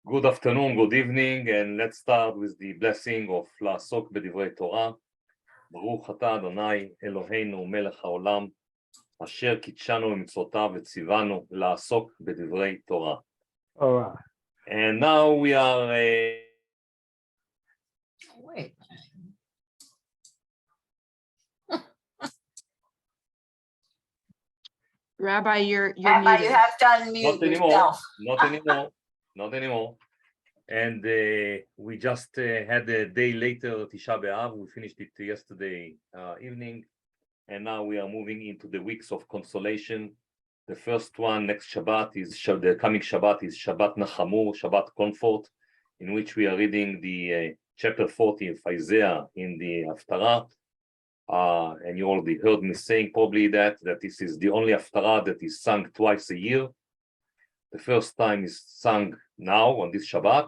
Good afternoon, good evening, and let's start with the blessing of לעסוק בדברי תורה. ברוך אתה אדוני אלוהינו מלך העולם, אשר קידשנו במצוותיו וציוונו לעסוק בדברי תורה. All right. And now we are... Wait. Rabbi, you're Rabbi, muted. you have to unmute Not anymore, yourself. not anymore. And we just had a day later, Tisha B'Av. We finished it yesterday evening. And now we are moving into the weeks of consolation. The first one next Shabbat is, the coming Shabbat is Shabbat Nachamu, Shabbat Comfort, in which we are reading the chapter 40 of Isaiah in the Haftarah. And you already heard me saying probably that this is the only Haftarah that is sung twice a year. The first time is sung now on this Shabbat,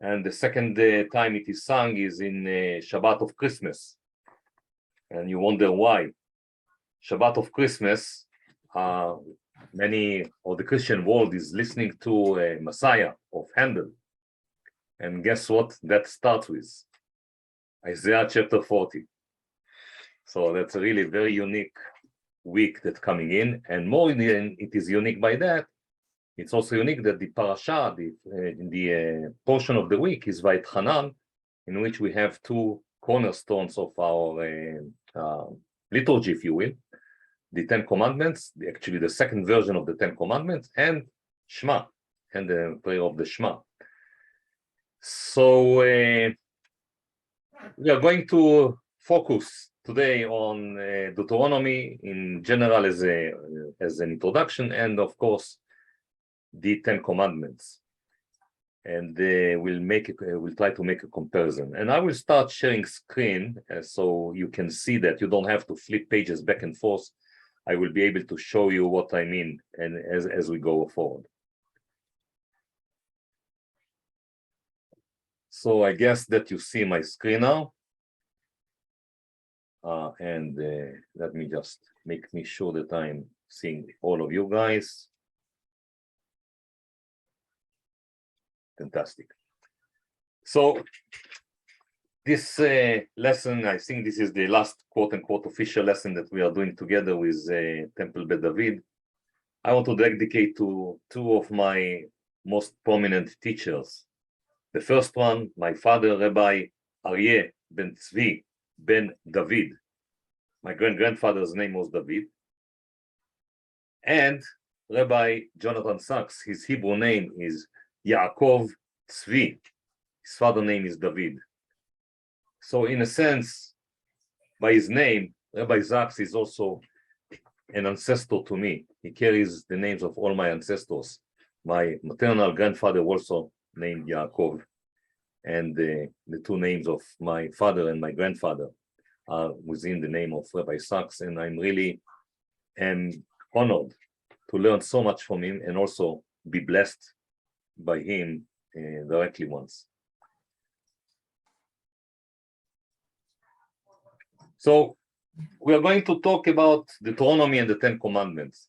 and the second time it is sung is in Shabbat of Christmas. And you wonder why. Shabbat of Christmas, many of the Christian world is listening to Messiah of Handel. And guess what that starts with? Isaiah chapter 40. So that's a really very unique week that's coming in, and more than it is unique by that, it's also unique that the parasha, the portion of the week is Vayetchanan, in which we have two cornerstones of our liturgy, if you will, the Ten Commandments, actually the second version of the Ten Commandments, and Shema, and the prayer of the Shema. So we are going to focus today on Deuteronomy in general as an introduction, and of course the Ten Commandments. And we'll try to make a comparison. And I will start sharing screen so you can see that you don't have to flip pages back and forth. I will be able to show you what I mean and as we go forward. So I guess that you see my screen now. And let me just make sure that I'm seeing all of you guys. Fantastic. So this lesson, I think this is the last quote-unquote official lesson that we are doing together with Temple Bet David. I want to dedicate to two of my most prominent teachers. The first one, my father, Rabbi Arie Z ben David. My grandfather's name was David. And Rabbi Jonathan Sacks, his Hebrew name is Yaakov Tzvi. His father name is David. So in a sense, by his name, Rabbi Sacks is also an ancestor to me. He carries the names of all my ancestors. My maternal grandfather also named Yaakov, and the two names of my father and my grandfather are within the name of Rabbi Sacks, and I'm really honored to learn so much from him and also be blessed by him directly once. So we are going to talk about Deuteronomy and the Ten Commandments.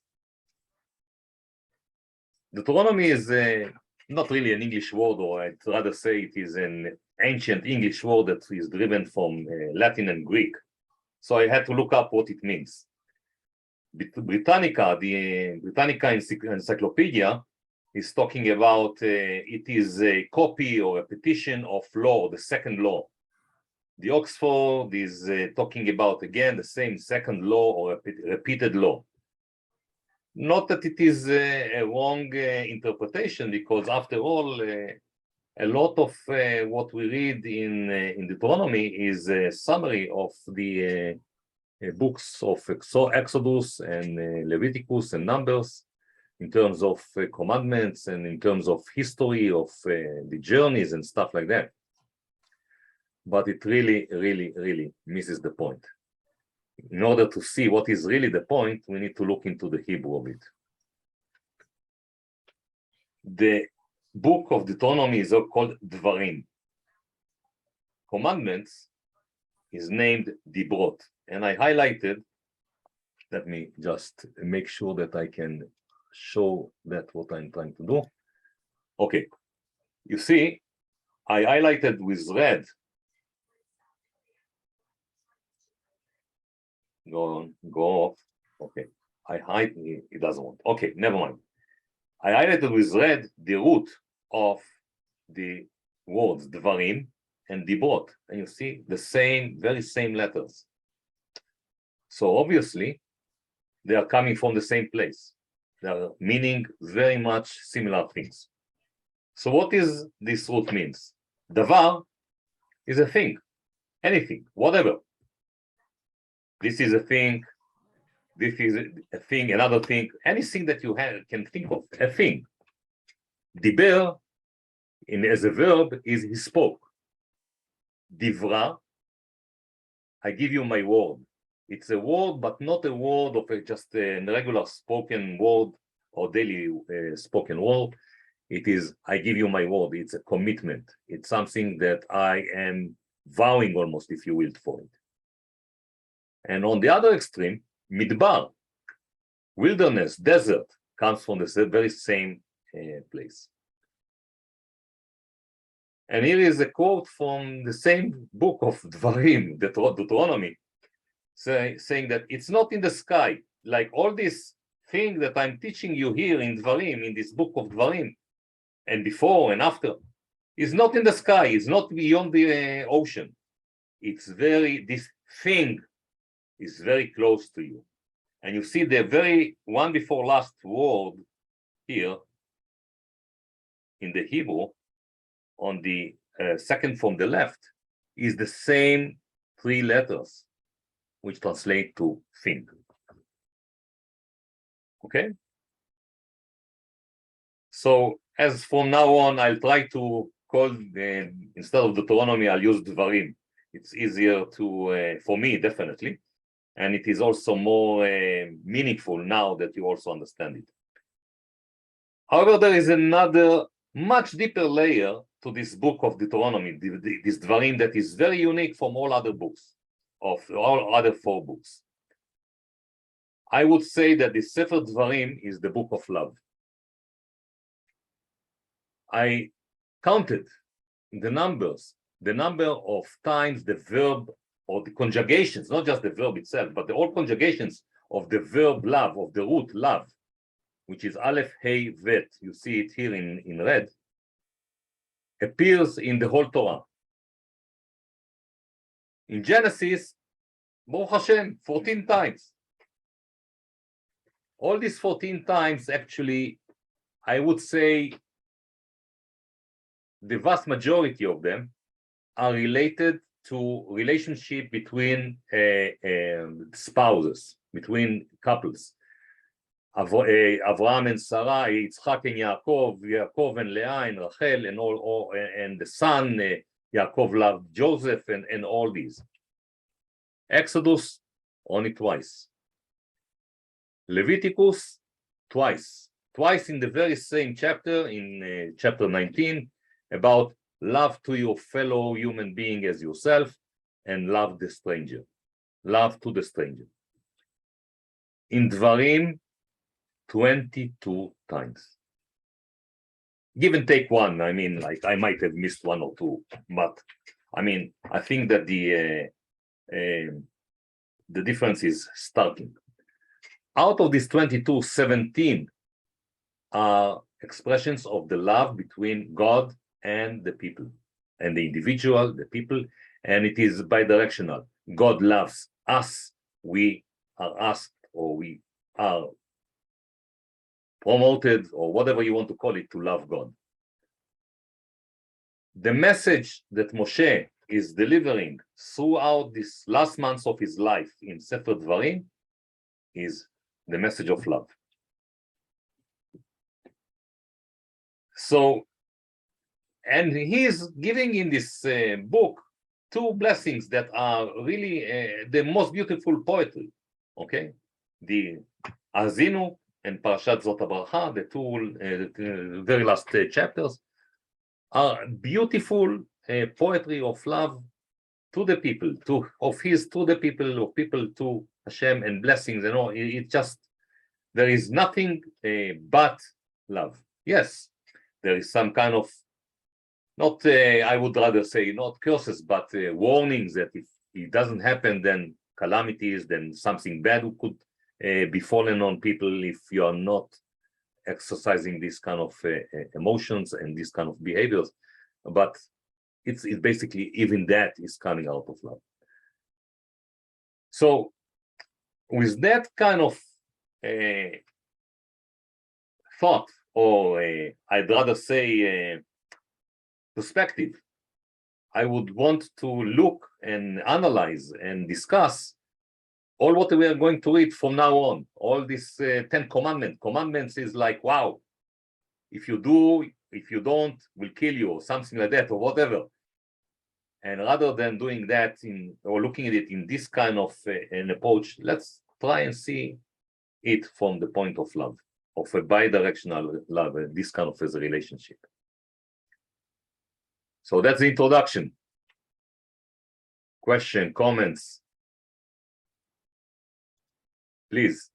Deuteronomy is not really an English word, or I'd rather say it is an ancient English word that is driven from Latin and Greek. So I had to look up what it means. Britannica, the Britannica Encyclopedia, is talking about it is a copy or a petition of law, the second law. The Oxford is talking about, again, the same second law or a repeated law. Not that it is a wrong interpretation, because after all, a lot of what we read in Deuteronomy is a summary of the books of Exodus and Leviticus and Numbers, in terms of commandments and in terms of history of the journeys and stuff like that. But it really, really, really misses the point. In order to see what is really the point, we need to look into the Hebrew of it. The book of Deuteronomy is called Dvarim. Commandments is named Dibrot. And I highlighted, let me just make sure that I can show that what I'm trying to do. Okay, You see, I highlighted with red. Go on, go off. Okay, I hide, it doesn't want. Okay, never mind. I highlighted with red the root of the words Dvarim and Dibrot, and you see the same, very same letters. So obviously, they are coming from the same place. They are meaning very much similar things. So what is this root means? Davar is a thing, anything, whatever. This is a thing, this is a thing, another thing, anything that you can think of, a thing. Diber, as a verb, is he spoke. Divra, I give you my word. It's a word, but not a word of just a regular spoken word or daily spoken word. It is, I give you my word. It's a commitment. It's something that I am vowing almost, if you will, for it. And on the other extreme, midbar, wilderness, desert, comes from the very same place. And here is a quote from the same book of Dvarim, Deuteronomy, saying that it's not in the sky. Like all this thing that I'm teaching you here in Dvarim, in this book of Dvarim, and before and after, is not in the sky, it's not beyond the ocean. It's this thing is very close to you. And you see the very one before last word here in the Hebrew, on the second from the left, is the same three letters, which translate to think. Okay? So as from now on, I'll try to call, instead of Deuteronomy, I'll use Dvarim. It's easier to, for me, definitely. And it is also more meaningful now that you also understand it. However, there is another much deeper layer to this book of Deuteronomy, this Dvarim, that is very unique from all other books, of all other four books. I would say that the Sefer Dvarim is the book of love. I counted the number of times the verb or the conjugations, not just the verb itself, but all conjugations of the verb love, of the root love, which is Aleph, Hey, Vet, you see it here in red, appears in the whole Torah. In Genesis, Baruch Hashem, 14 times. All these 14 times, actually, I would say the vast majority of them are related to relationship between spouses, between couples. Avraham and Sarah, Yitzchak and Yaakov, Yaakov and Leah and Rachel, and the son, Yaakov loved Joseph, and all these. Exodus, only twice. Leviticus, twice in the very same chapter, in chapter 19, about love to your fellow human being as yourself, and love the stranger, love to the stranger. In Dvarim, 22 times. Give and take one, I mean, like I might have missed one or two, but I mean, I think that the difference is starting. Out of these 22, 17 are expressions of the love between God and the people, and the individual, the people, and it is bidirectional. God loves us, we are asked, or we are promoted, or whatever you want to call it, to love God. The message that Moshe is delivering throughout this last months of his life in Sefer Dvarim is the message of love. So, and he is giving in this book two blessings that are really the most beautiful poetry, okay? The Azinu and Parashat Zot HaBracha, the two very last chapters, are beautiful poetry of love to the people, to the people, of people to Hashem, and blessings and all. It just, there is nothing but love. Yes, there is some kind of not I would rather say not curses, but warnings that if it doesn't happen, then calamities, then something bad could be fallen on people if you are not exercising this kind of emotions and this kind of behaviors. But it's basically even that is coming out of love. So with that kind of thought, or I'd rather say perspective, I would want to look and analyze and discuss all what we are going to read from now on. All these 10 commandments. Commandments is like, wow, if you do, if you don't, we'll kill you, or something like that, or whatever. And rather than doing that or looking at it in this kind of an approach, let's try and see it from the point of love, of a bi-directional love, this kind of as a relationship. So that's the introduction. Question, comments, please.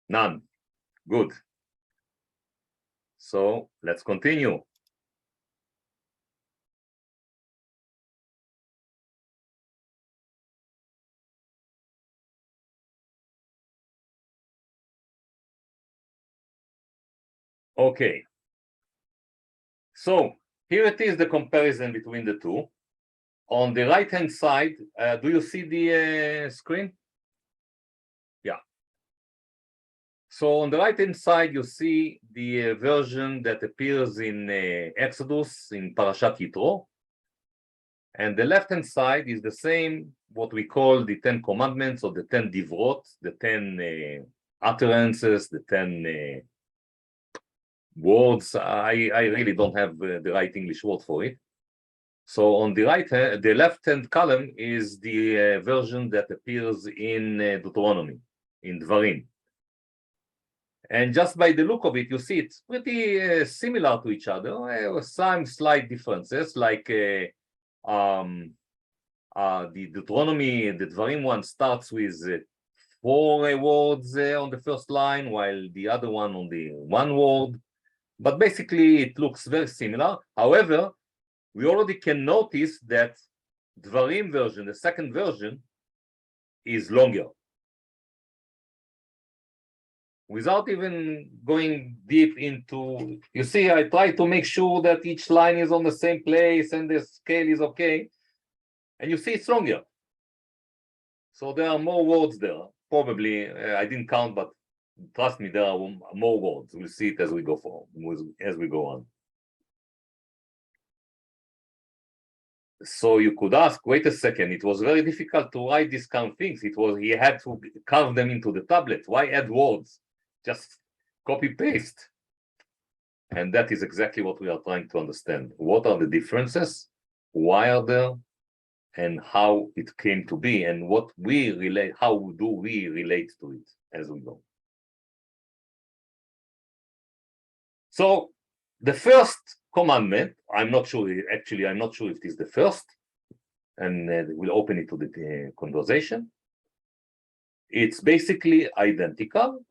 None. Good. So let's continue. Okay. So here it is, the comparison between the two. On the right-hand side, do you see the screen? Yeah. So on the right-hand side, you see the version that appears in Exodus, in Parashat Yitro. And the left-hand side is the same, what we call the 10 commandments, or the 10 divrot, the 10 utterances, the 10 words. I really don't have the right English word for it. So on the the left-hand column is the version that appears in Deuteronomy, in Dvarim. And just by the look of it, you see it's pretty similar to each other. Some slight differences, like the Deuteronomy, the Dvarim one starts with 4 words on the first line, while the other one on the 1 word. But basically, it looks very similar. However, we already can notice that Dvarim version, the second version, is longer. Without even going deep into, you see, I try to make sure that each line is on the same place and the scale is okay. And you see it's longer. So there are more words there. Probably, I didn't count, but trust me, there are more words. We'll see it as we go on. So you could ask, wait a second, it was very difficult to write these kind of things. He had to carve them into the tablet. Why add words? Just copy paste. And that is exactly what we are trying to understand. What are the differences? Why are there? And how it came to be, and what we relate, how do we relate to it as we go. So the first commandment, I'm not sure if it is the first, and we'll open it to the conversation. It's basically identical,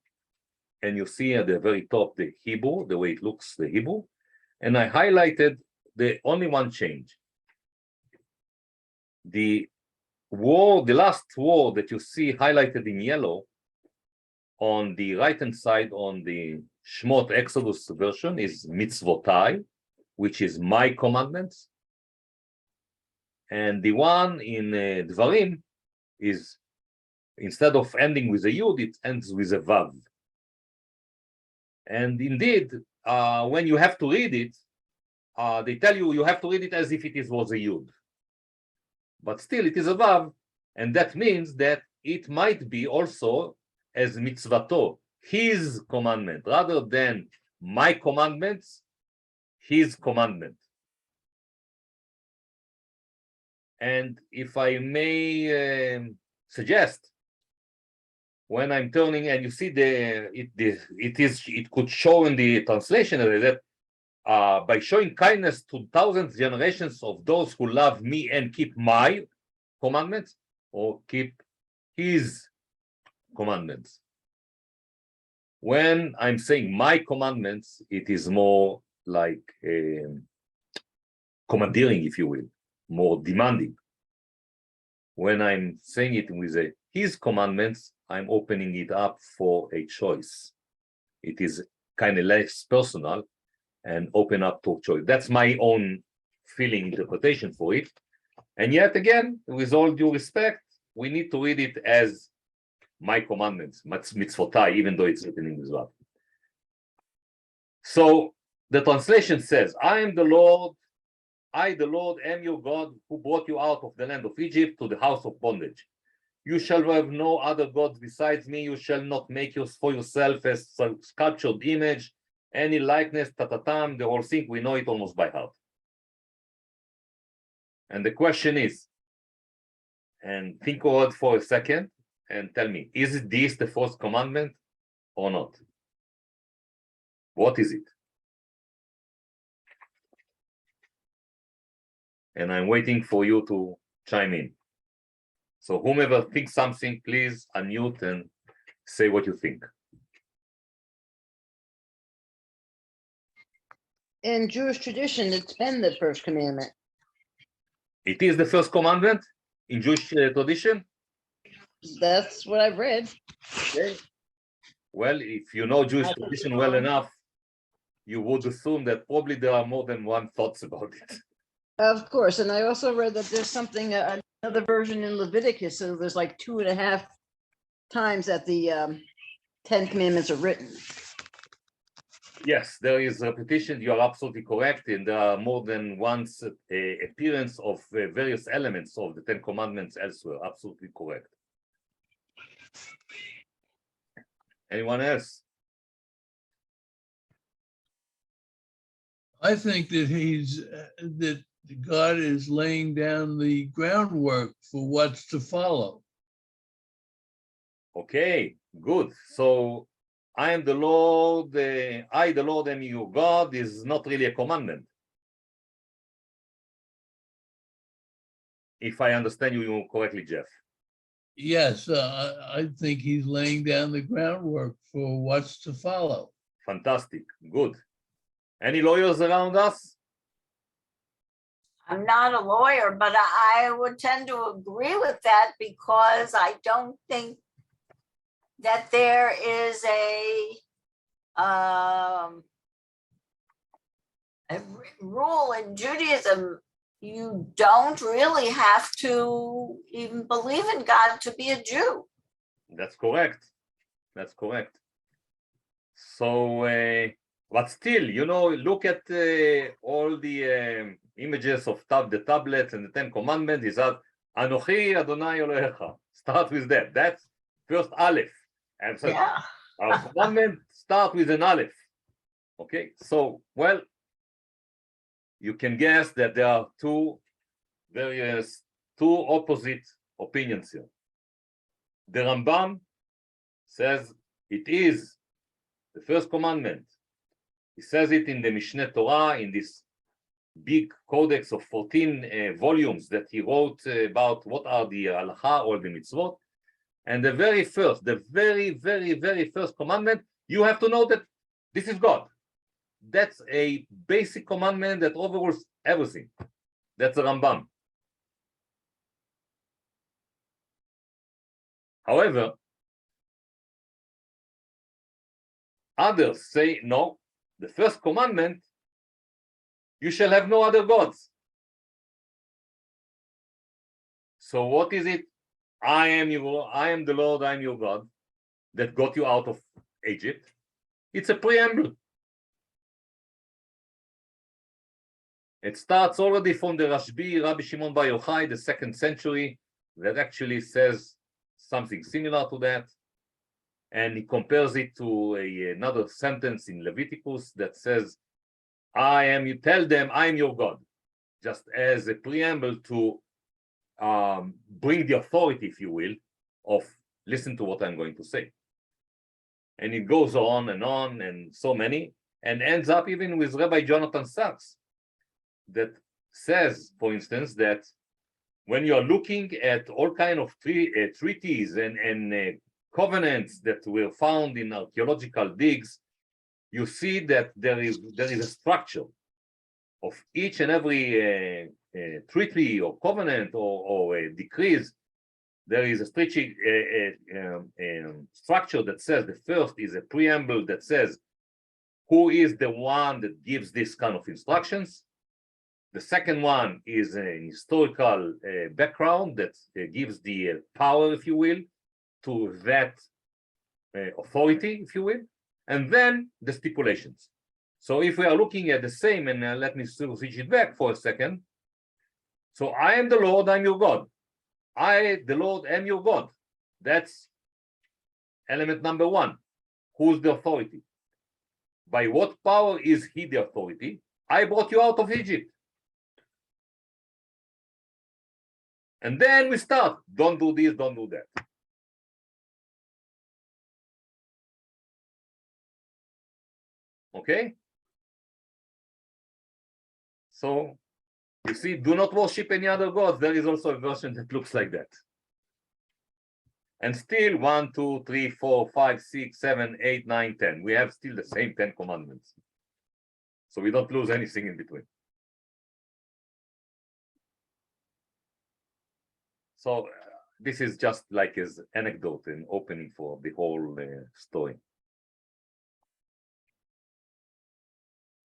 and you see at the very top the Hebrew, the way it looks, the Hebrew, and I highlighted the only one change. The last word that you see highlighted in yellow on the right-hand side on the Shmot Exodus version is mitzvotai, which is my commandments. And the one in Dvarim is, instead of ending with a yud, it ends with a vav. And indeed, when you have to read it, they tell you have to read it as if it was a yud. But still, it is a vav, and that means that it might be also as mitzvato, his commandment, rather than my commandments, his commandment. And if I may suggest, when I'm turning, and you see it could show in the translation that by showing kindness to thousands generations of those who love me and keep my commandments, or keep his commandments. When I'm saying my commandments, it is more like commandeering, if you will, more demanding. When I'm saying it with his commandments, I'm opening it up for a choice. It is kind of less personal and open up to choice. That's my own feeling interpretation for it. And yet again, with all due respect, we need to read it as my commandments, mitzvotai, even though it's written in Mizrach. So the translation says, I am the Lord, I, the Lord, am your God, who brought you out of the land of Egypt to the house of bondage. You shall have no other gods besides me. You shall not make for yourself a sculptured image, any likeness, tatatam, the whole thing. We know it almost by heart. And the question is, and think about it for a second and tell me, is this the first commandment or not? What is it? And I'm waiting for you to chime in. So whomever thinks something, please unmute and say what you think. In Jewish tradition, it's been the first commandment. It is the first commandment in Jewish tradition? That's what I've read. Okay. Well, if you know Jewish tradition well enough, you would assume that probably there are more than one thoughts about it. Of course. And I also read that there's something, another version in Leviticus. So there's like 2.5 times that the 10 commandments are written. Yes, there is repetition. You are absolutely correct. And there are more than once appearance of various elements of the 10 commandments elsewhere. Absolutely correct. Anyone else? I think that that God is laying down the groundwork for what's to follow. Okay, good. So I am the Lord, I, the Lord, am your God is not really a commandment. If I understand you correctly, Jeff. Yes, I think he's laying down the groundwork for what's to follow. Fantastic, good. Any lawyers around us? I'm not a lawyer, but I would tend to agree with that because I don't think that there is a rule in Judaism. You don't really have to even believe in God to be a Jew. That's correct. That's correct. So, but still, you know, look at all the images of the tablets and the 10 commandments. Is that Anochi Adonai Elohecha? Start with that. That's first Aleph. And so Yeah. our commandment start with an Aleph. Okay, so well, you can guess that there are two opposite opinions here. The Rambam says it is the first commandment. He says it in the Mishneh Torah, in this big codex of 14 volumes that he wrote about what are the halacha or the mitzvot. And the very first commandment, you have to know that this is God. That's a basic commandment that overrules everything. That's the Rambam. However, others say, no, the first commandment, you shall have no other gods. So what is it? I am the Lord, I am your God, that got you out of Egypt. It's a preamble. It starts already from the Rashbi, Rabbi Shimon Bar Yochai, the 2nd century, that actually says something similar to that. And he compares it to another sentence in Leviticus that says, you tell them, I am your God, just as a preamble to bring the authority, if you will, of listen to what I'm going to say. And it goes on, and so many, and ends up even with Rabbi Jonathan Sacks, that says, for instance, that when you are looking at all kind of treaties and covenants that were found in archaeological digs, you see that there is a structure of each and every treaty or covenant or decrees. There is a structure that says the first is a preamble that says who is the one that gives this kind of instructions. The second one is an historical background that gives the power, if you will, to that authority, if you will, and then the stipulations. So if we are looking at the same, and let me switch it back for a second. So I am the Lord, I'm your God. I, the Lord, am your God. That's element number one. Who's the authority? By what power is he the authority? I brought you out of Egypt. And then we start. Don't do this, don't do that. Okay? So, you see, do not worship any other gods. There is also a version that looks like that. And still 1, 2, 3, 4, 5, 6, 7, 8, 9, 10. We have still the same 10 commandments. So we don't lose anything in between. So this is just like his anecdote and opening for the whole story.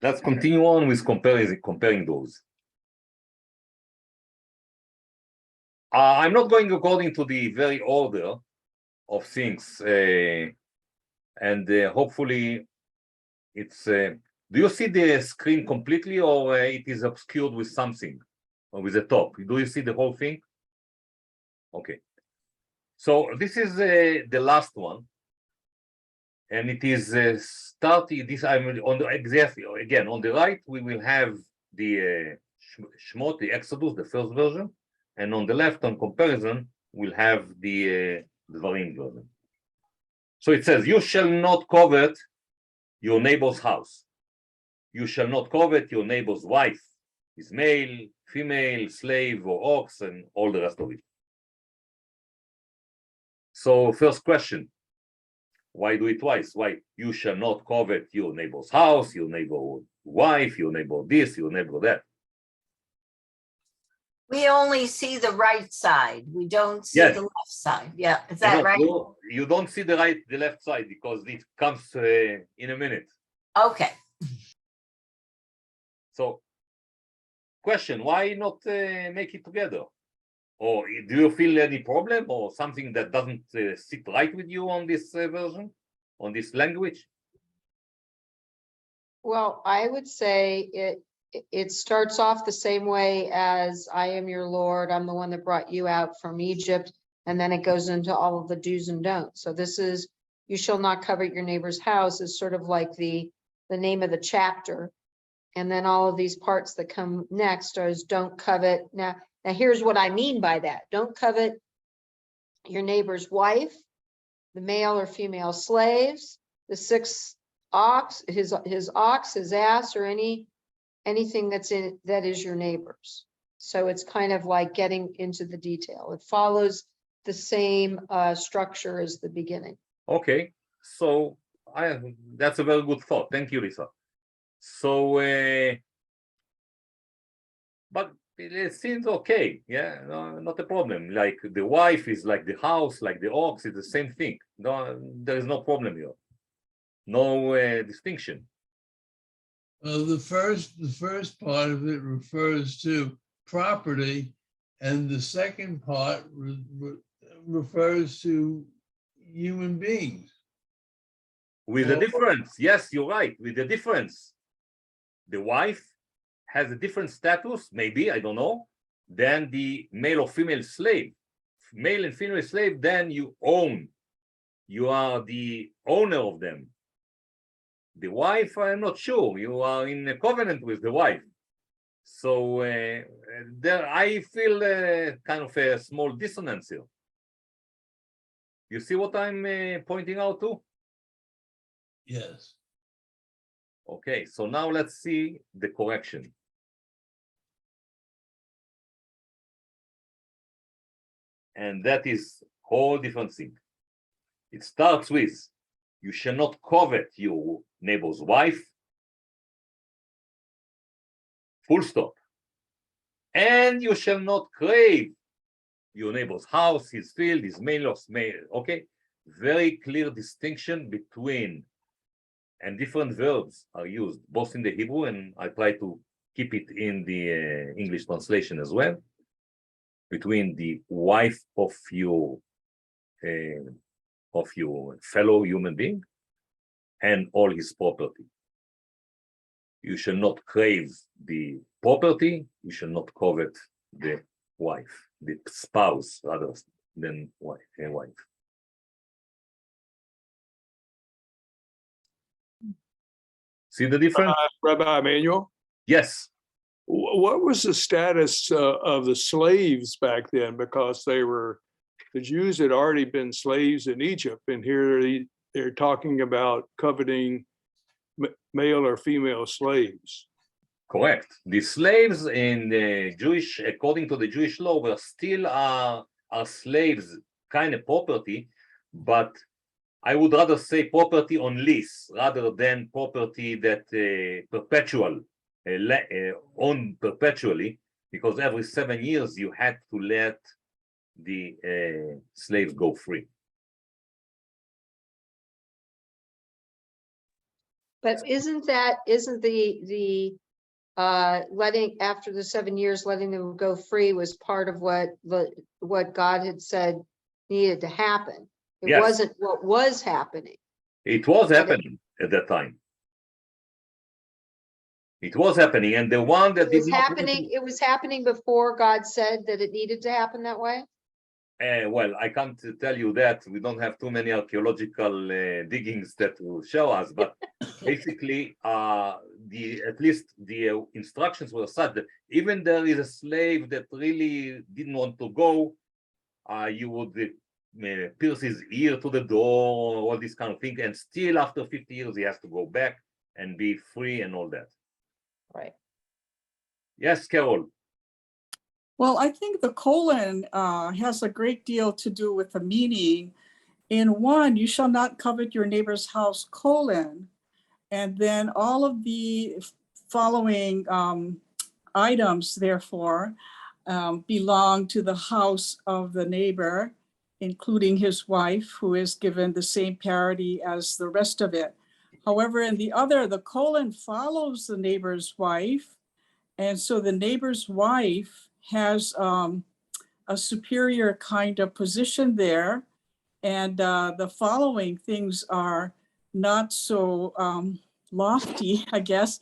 Let's continue on with comparing those. I'm not going according to the very order of things, and hopefully it's. Do you see the screen completely, or it is obscured with something, or with the top? Do you see the whole thing? Okay. So this is the last one, and it is starting. This I'm on the exactly again on the right. We will have the Shmot, the Exodus, the first version. And on the left, on comparison, we'll have the Dvarim version. So it says, you shall not covet your neighbor's house. You shall not covet your neighbor's wife, his male, female, slave, or ox, and all the rest of it. So first question, why do it twice? Why? You shall not covet your neighbor's house, your neighbor's wife, your neighbor this, your neighbor that. We only see the right side. We don't see Yes. the left side. Yeah, is that right? You don't see the left side because it comes in a minute. Okay. So, question: why not make it together? Or do you feel any problem or something that doesn't sit right with you on this version, on this language? Well, I would say it starts off the same way as I am your Lord. I'm the one that brought you out from Egypt. And then it goes into all of the do's and don'ts. So this is, you shall not covet your neighbor's house is sort of like the name of the chapter. And then all of these parts that come next are don't covet. Now here's what I mean by that. Don't covet your neighbor's wife, the male or female slaves, the 6 ox, his ox, his ass, or anything that is your neighbor's. So it's kind of like getting into the detail. It follows the same structure as the beginning. Okay, so that's a very good thought. Thank you, Lisa. So, but it seems okay. Yeah, no, not a problem. Like the wife is like the house, like the ox is the same thing. No, there is no problem here. No distinction. The first part of it refers to property, and the second part refers to human beings. With a difference. Yes, you're right. With a difference. The wife has a different status, maybe, I don't know, than the male or female slave. Male and female slave, then you own. You are the owner of them. The wife, I'm not sure. You are in a covenant with the wife. So there, I feel kind of a small dissonance here. You see what I'm pointing out to? Yes. Okay, so now let's see the correction. And that is whole different thing. It starts with, you shall not covet your neighbor's wife, full stop. And you shall not crave your neighbor's house, his field, his mail, okay? Very clear distinction between, and different verbs are used both in the Hebrew, and I try to keep it in the English translation as well, between the wife of your fellow human being and all his property. You shall not crave the property, you shall not covet the wife, the spouse rather than wife. See the difference? Rabbi Emanuel, Yes. what was the status of the slaves back then? Because the Jews had already been slaves in Egypt, and here they're talking about coveting male or female slaves. Correct. The slaves in the Jewish, according to the Jewish law, were still are slaves, kind of property, but I would rather say property on lease rather than property that owned perpetually, because every 7 years you had to let the slaves go free. But isn't the letting, after the 7 years, letting them go free was part of what God had said needed to happen? It Yes. wasn't what was happening. It was happening at that time. It was happening, and the one that It was did not happening, it was happening before God said that it needed to happen that way? well, I can't tell you that. We don't have too many archaeological diggings that will show us, but basically, at least the instructions were such that even there is a slave that really didn't want to go, you would pierce his ear to the door, all this kind of thing, and still after 50 years he has to go back and be free and all that. Right. Yes, Carol. Well, I think the colon has a great deal to do with the meaning. In one, you shall not covet your neighbor's house, colon. And then all of the following items, therefore, belong to the house of the neighbor, including his wife, who is given the same priority as the rest of it. However, in the other, the colon follows the neighbor's wife. And so the neighbor's wife has a superior kind of position there. And the following things are not so lofty, I guess,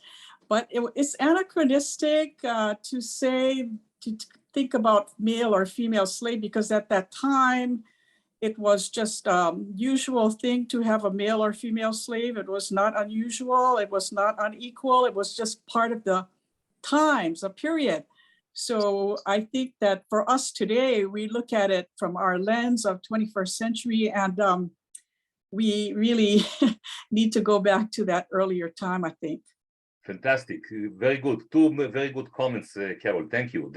but it's anachronistic to think about male or female slave, because at that time, it was just usual thing to have a male or female slave. It was not unusual. It was not unequal. It was just part of the times, a period. So I think that for us today, we look at it from our lens of 21st century, and we really need to go back to that earlier time, I think. Fantastic. Very good. Two very good comments, Carol. Thank you.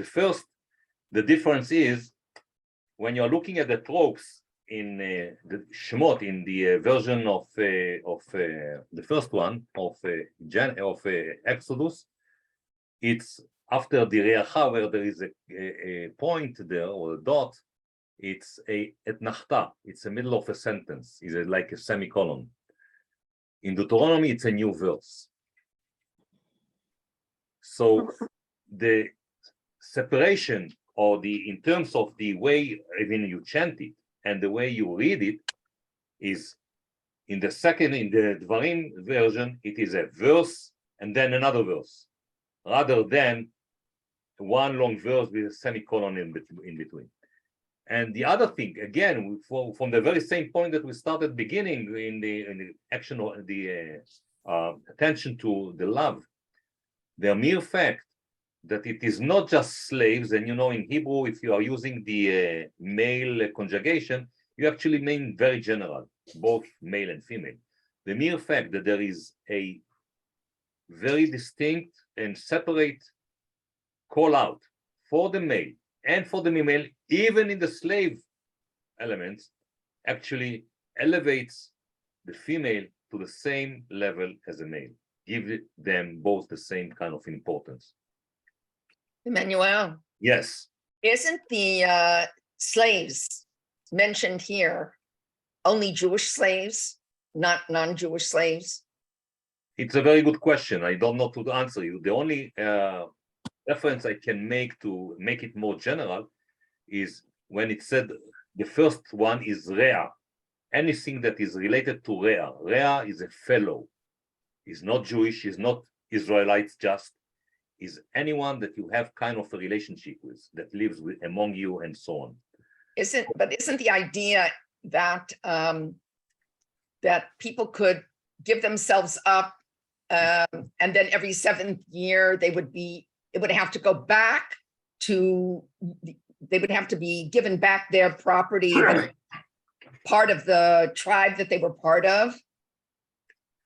The difference is when you're looking at the tropes in the Shemot, in the version of the first one of Exodus, it's after the Reacha, where there is a point there or a dot. It's a etnachta. It's the middle of a sentence. It's like a semicolon. In Deuteronomy, it's a new verse. So the separation, or in terms of the way even you chant it and the way you read it, is in the Dvarim version, it is a verse and then another verse, rather than one long verse with a semicolon in between. And the other thing, again, from the very same point that we started beginning in the action or the attention to the love, the mere fact that it is not just slaves, and in Hebrew, if you are using the male conjugation, you actually mean very general, both male and female. The mere fact that there is a very distinct and separate call out for the male and for the female, even in the slave elements, actually elevates the female to the same level as a male, give them both the same kind of importance. Emmanuel, Yes, isn't the slaves mentioned here only Jewish slaves, not non-Jewish slaves? it's a very good question. I don't know to answer you. The only reference I can make to make it more general is when it said the first one is Rea. Anything that is related to Rea. Rea is a fellow. He's not Jewish, he's not Israelites just, is anyone that you have kind of a relationship with, that lives with among you and so on. Isn't the idea that that people could give themselves up and then every 7th year it would have to go back to, they would have to be given back their property, part of the tribe that they were part of?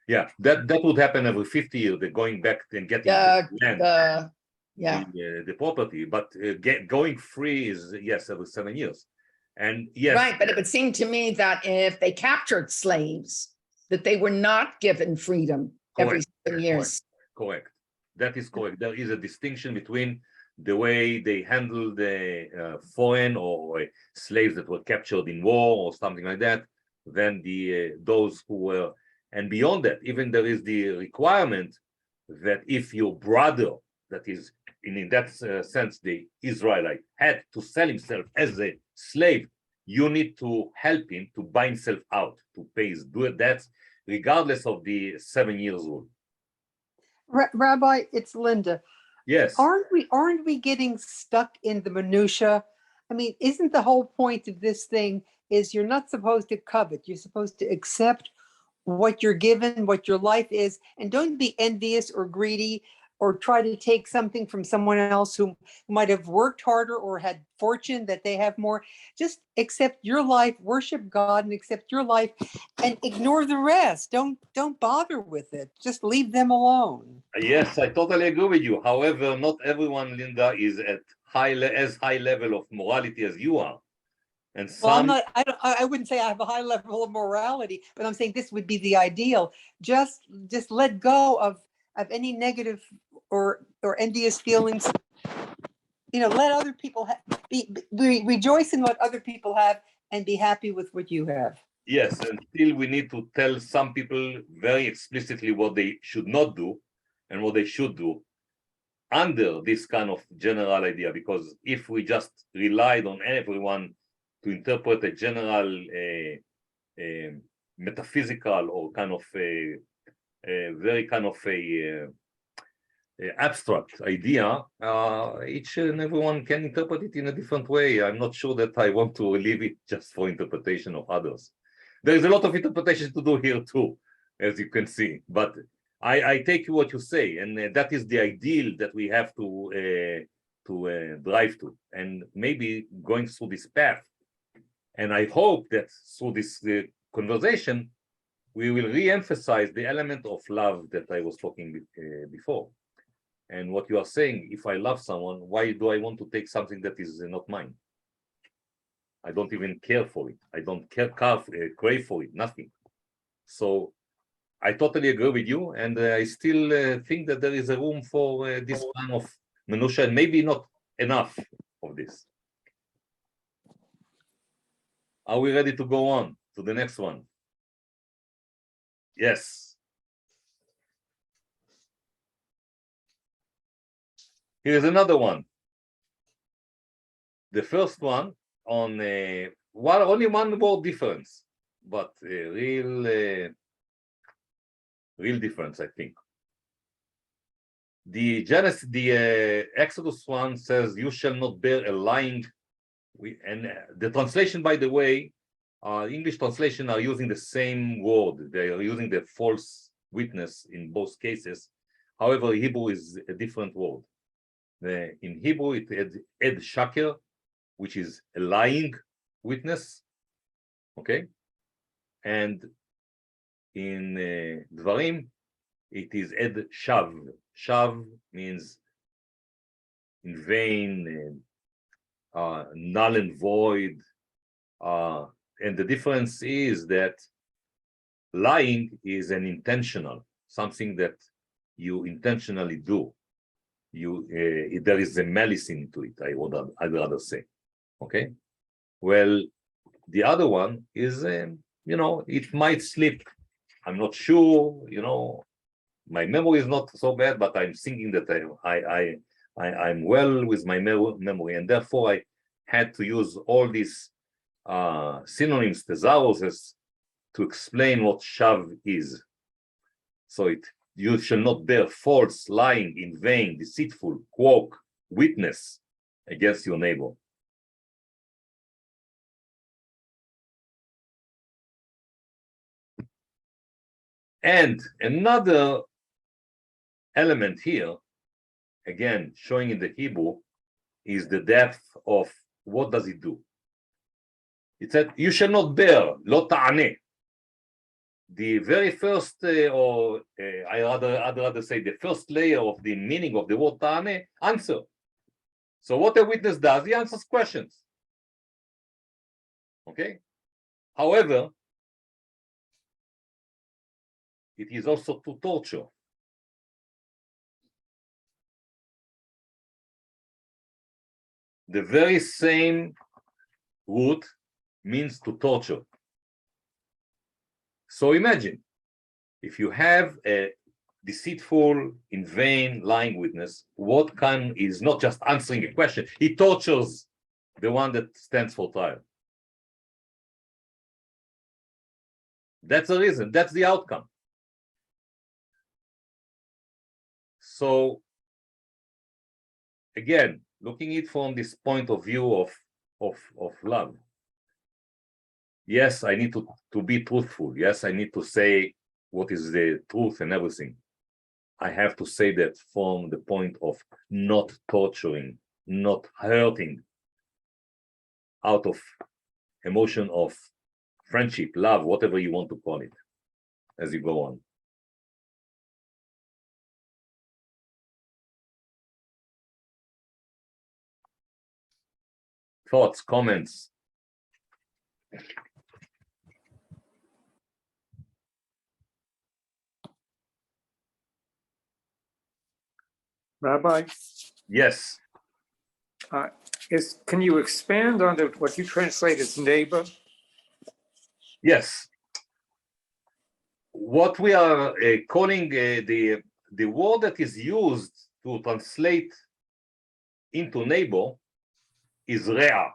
Yeah, that would happen every 50 years. They're going back and getting the land, the property. But going free is, yes, every 7 years. And yes, Right, but it would seem to me that if they captured slaves, that they were not given freedom every 7 years. Correct. That is correct. There is a distinction between the way they handle the foreign or slaves that were captured in war or something like that, than the those who were. And beyond that, even there is the requirement that if your brother, that is in that sense, the Israelite, had to sell himself as a slave, you need to help him to buy himself out, to pay his debts, regardless of the 7 years rule. Rabbi, it's Linda. Yes. Aren't we getting stuck in the minutia? I mean, isn't the whole point of this thing is you're not supposed to covet, you're supposed to accept what you're given, what your life is, and don't be envious or greedy or try to take something from someone else who might have worked harder or had fortune that they have more. Just accept your life, worship God and accept your life and ignore the rest. Don't bother with it. Just leave them alone. Yes, I totally agree with you. However, not everyone, Linda, is at as high level of morality as you are. And some, well, I wouldn't say I have a high level of morality, but I'm saying this would be the ideal. Just let go of any negative or envious feelings. Let other people rejoice in what other people have and be happy with what you have. yes, and still we need to tell some people very explicitly what they should not do and what they should do under this kind of general idea, because if we just relied on everyone to interpret a general metaphysical or kind of a very kind of a abstract idea, each and everyone can interpret it in a different way. I'm not sure that I want to leave it just for interpretation of others. There is a lot of interpretation to do here too, as you can see, but I take what you say, and that is the ideal that we have to drive to, and maybe going through this path. And I hope that through this conversation, we will re-emphasize the element of love that I was talking before. And what you are saying, if I love someone, why do I want to take something that is not mine? I don't even care for it. I don't crave for it, nothing. So I totally agree with you. And I still think that there is a room for this kind of minutiae, and maybe not enough of this. Are we ready to go on to the next one? Yes. Here's another one. The first one on only one word difference, but real difference, I think. The Exodus 1 says, "You shall not bear a lying." And the translation, by the way, English translation are using the same word. They are using the false witness in both cases. However, Hebrew is a different word. In Hebrew, it ed shaker, which is a lying witness. Okay, and in Dvarim, it is ed shav. Shav means in vain, null and void, And the difference is that lying is an intentional, something that you intentionally do. There is a malice into it, I'd rather say. Okay. Well, the other one is, it might slip. I'm not sure, my memory is not so bad, but I'm thinking that I'm well with my memory, and therefore I had to use all these synonyms, thesauruses, to explain what shav is. So you shall not bear false, lying, in vain, deceitful, quoque, witness against your neighbor. And another element here, again, showing in the Hebrew, is the depth of what does it do. It said, you shall not bear, lo ta'aneh. The very first, I'd rather say the first layer of the meaning of the word ta'aneh, answer. So what a witness does, he answers questions. Okay? However, it is also to torture. The very same root means to torture. So imagine, if you have a deceitful, in vain, lying witness, what kind is not just answering a question, he tortures the one that stands for trial. That's the reason, that's the outcome. So, again, looking at it from this point of view of love, yes, I need to be truthful. Yes, I need to say what is the truth and everything. I have to say that from the point of not torturing, not hurting, out of emotion of friendship, love, whatever you want to call it, as you go on. Thoughts, comments? Rabbi, Yes. can you expand on what you translate as neighbor? Yes. What we are calling the word that is used to translate into neighbor is rea.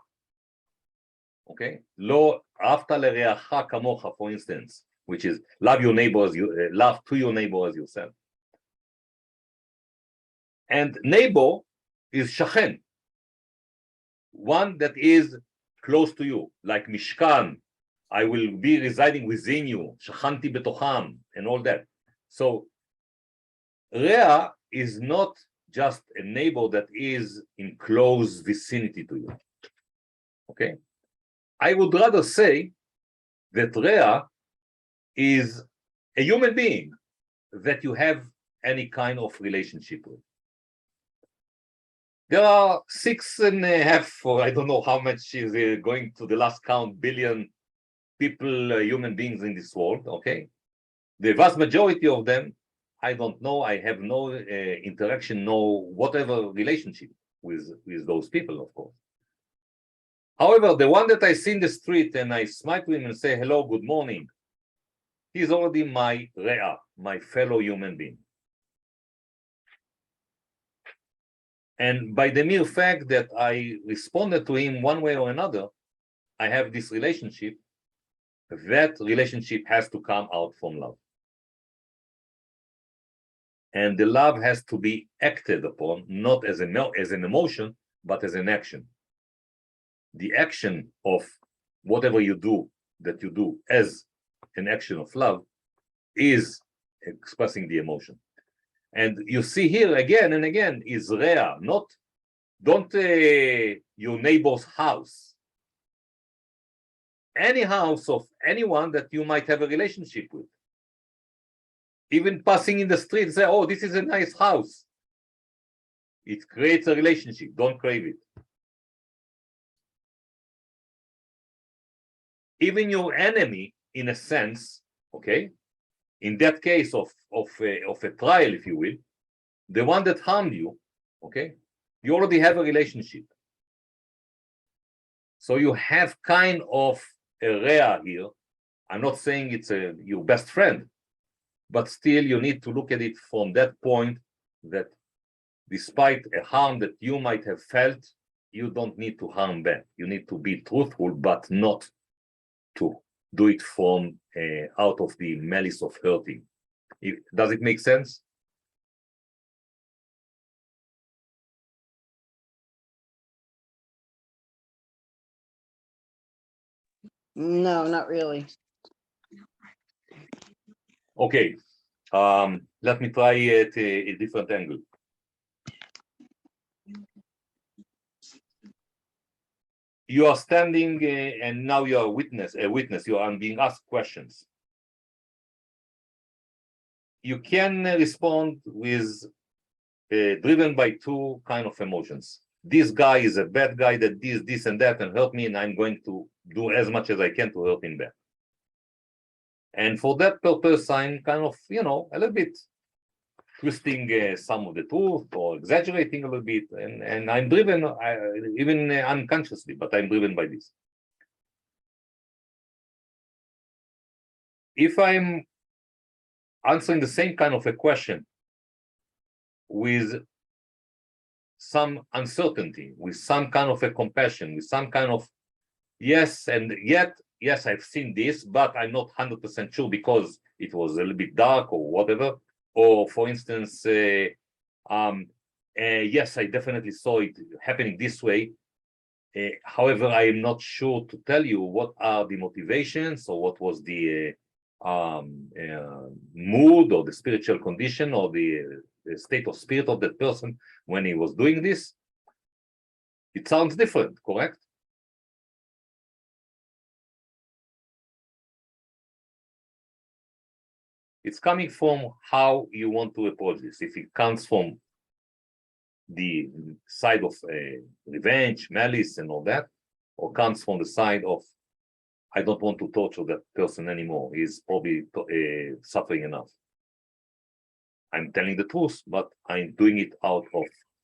Okay, lo afta lereacha kamocha, for instance, which is love your neighbor as you love to your neighbor as yourself. And neighbor is shachen, one that is close to you, like mishkan. I will be residing within you, shachanti betocham, and all that. So rea is not just a neighbor that is in close vicinity to you. Okay, I would rather say that rea is a human being that you have any kind of relationship with. There are 6.5, or I don't know how much is going to the last count, billion people, human beings in this world, okay? The vast majority of them, I don't know, I have no interaction, no whatever relationship with those people, of course. However, the one that I see in the street and I smile to him and say, hello, good morning, he's already my rea, my fellow human being. And by the mere fact that I responded to him one way or another, I have this relationship. That relationship has to come out from love. And the love has to be acted upon, not as an emotion, but as an action. The action of whatever you do, that you do as an action of love, is expressing the emotion. And you see here again and again is rea, not don't your neighbor's house. Any house of anyone that you might have a relationship with. Even passing in the street, say, oh, this is a nice house. It creates a relationship, don't crave it. even your enemy, in a sense, okay, in that case of a trial, if you will, the one that harmed you, okay, you already have a relationship. So you have kind of a rea here. I'm not saying it's your best friend, but still you need to look at it from that point that despite a harm that you might have felt, you don't need to harm them. You need to be truthful, but not to do it from out of the malice of hurting. Does it make sense? No, not really. Okay, let me try at a different angle. You are standing and now you are a witness, you are being asked questions. You can respond with driven by two kind of emotions. This guy is a bad guy that this and that and hurt me, and I'm going to do as much as I can to hurt him back. And for that purpose, I'm kind of, a little bit twisting some of the truth or exaggerating a little bit, and I'm driven, even unconsciously, but I'm driven by this. If I'm answering the same kind of a question with some uncertainty, with some kind of a compassion, with some kind of yes, and yet, yes, I've seen this, but I'm not 100% sure because it was a little bit dark or whatever. Or for instance, yes, I definitely saw it happening this way. However, I am not sure to tell you what are the motivations or what was the mood or the spiritual condition or the state of spirit of that person when he was doing this. It sounds different, correct? It's coming from how you want to approach this. If it comes from the side of revenge, malice, and all that, or comes from the side of I don't want to torture that person anymore. He's probably suffering enough. I'm telling the truth, but I'm doing it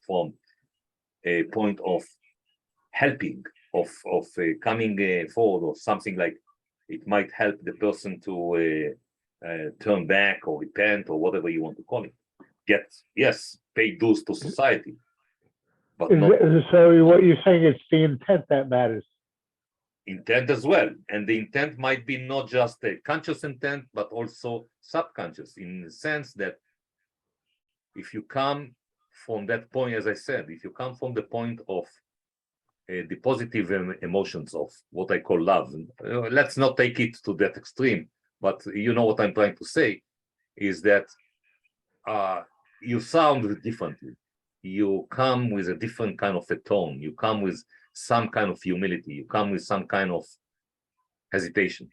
from a point of helping, of coming forward, or something like it might help the person to turn back or repent or whatever you want to call it. Pay dues to society. But so what you're saying is the intent that matters. Intent as well, and the intent might be not just a conscious intent, but also subconscious, in the sense that if you come from that point, as I said, if you come from the point of the positive emotions of what I call love, let's not take it to that extreme, but you know what I'm trying to say is that you sound differently. You come with a different kind of a tone. You come with some kind of humility. You come with some kind of hesitation.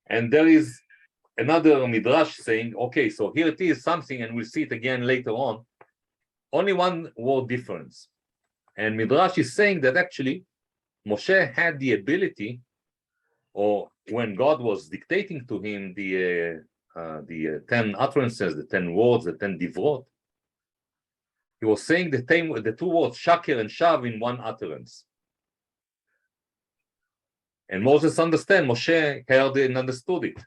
And there is another midrash saying, okay, so here it is something, and we'll see it again later on. Only one word difference. And midrash is saying that actually Moshe had the ability, or when God was dictating to him the 10 utterances, the 10 words, the 10 divrot, he was saying the two words shaker and shav in one utterance. And Moses Moshe heard and understood it.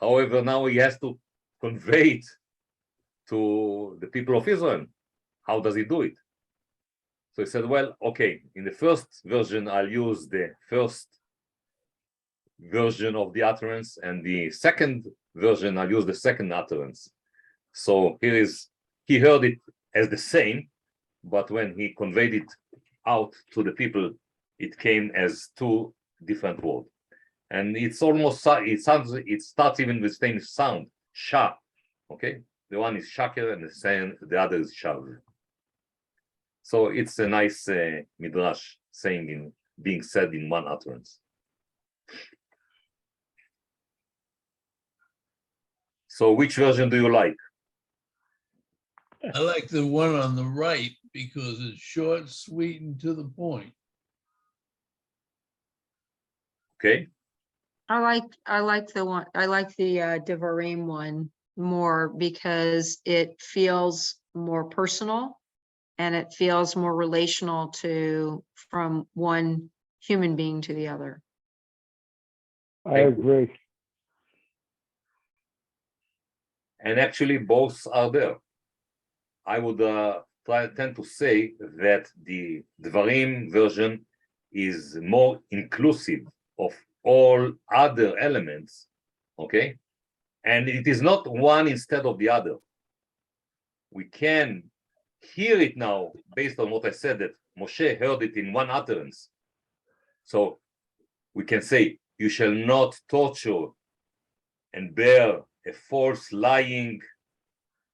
However, now he has to convey it to the people of Israel. How does he do it? So he said, well, okay, in the first version, I'll use the first version of the utterance, and the second version, I'll use the second utterance. So he heard it as the same, but when he conveyed it out to the people, it came as two different words. And it's almost, it starts even with the same sound, sha, okay? The one is shaker and the other is shav. So it's a nice midrash being said in one utterance. So which version do you like? I like the one on the right because it's short, sweet, and to the point. Okay, I like the Devarim one more because it feels more personal and it feels more relational from one human being to the other. I agree. and actually both are there. I would tend to say that the Dvarim version is more inclusive of all other elements, okay? And it is not one instead of the other. We can hear it now based on what I said, that Moshe heard it in one utterance. So we can say, you shall not torture and bear a false, lying,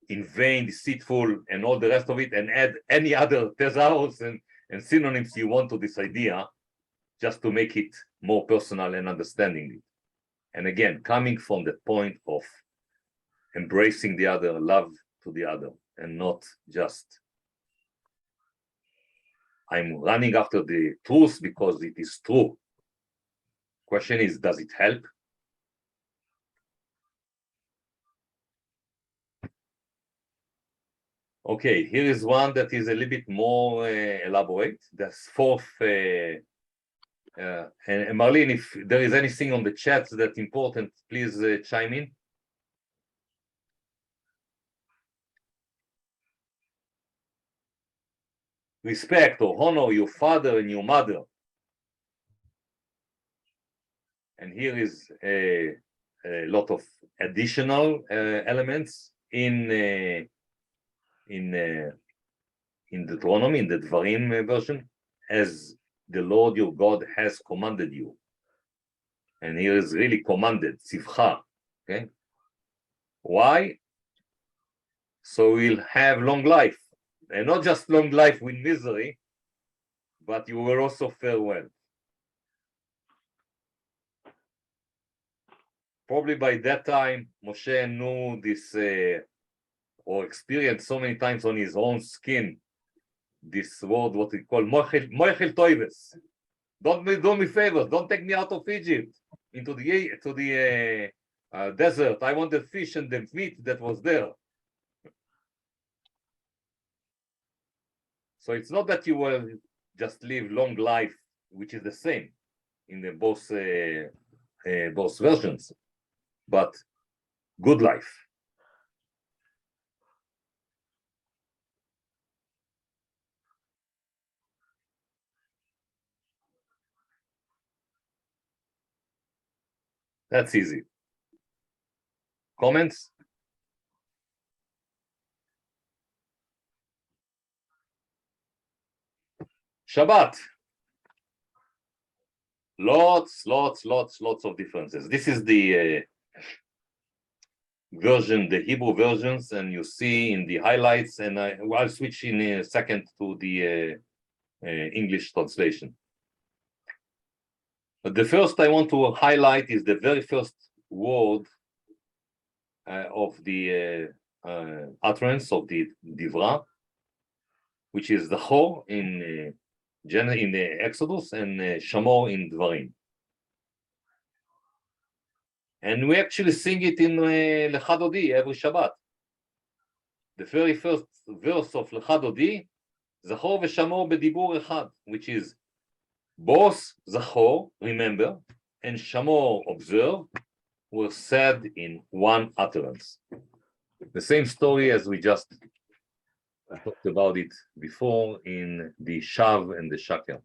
in vain, deceitful, and all the rest of it, and add any other thesaurus and synonyms you want to this idea, just to make it more personal and understanding it. And again, coming from the point of embracing the other, love to the other, and not just I'm running after the truth because it is true. Question is, does it help? Okay, here is one that is a little bit more elaborate. The fourth, and Marlene, if there is anything on the chat that's important, please chime in. Respect or honor your father and your mother. And here is a lot of additional elements in Deuteronomy, in the Dvarim version, as the Lord your God has commanded you. And here is really commanded, tzivcha, okay? Why? So we'll have long life, and not just long life with misery, but you will also fare well. Probably by that time, Moshe knew this, or experienced so many times on his own skin, this word, what we call moichel toives. Don't do me favors. Don't take me out of Egypt into the desert. I want the fish and the meat that was there. So it's not that you will just live long life, which is the same in the both versions, but good life. That's easy. Comments? Shabbat. Lots of differences. This is the version, the Hebrew versions, and you see in the highlights, and I'll switch in a second to the English translation. But the first I want to highlight is the very first word of the utterance of the Divra, which is the Chor in the Exodus and Shamor in Dvarim. And we actually sing it in Lecha Dodi every Shabbat. The very first verse of Lecha Dodi, Zachor v'Shamor b'dibur echad, which is both Zachor, remember, and Shamor, observe, were said in one utterance. The same story as we just talked about it before in the Shav and the Shaker.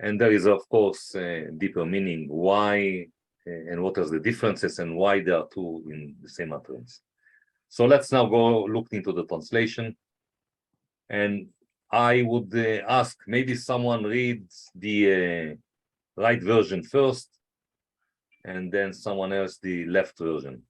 And there is, of course, a deeper meaning why and what are the differences and why there are two in the same utterance. So let's now go look into the translation. And I would ask maybe someone reads the right version first, and then someone else the left version.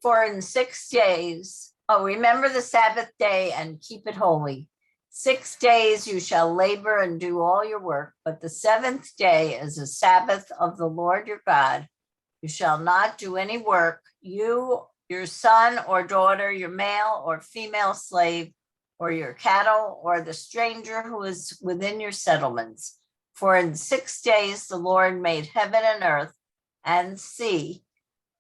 For in 6 days, remember the Sabbath day and keep it holy. 6 days you shall labor and do all your work, but the 7th day is a Sabbath of the Lord your God. You shall not do any work, you, your son or daughter, your male or female slave, or your cattle, or the stranger who is within your settlements. For in 6 days the Lord made heaven and earth and sea,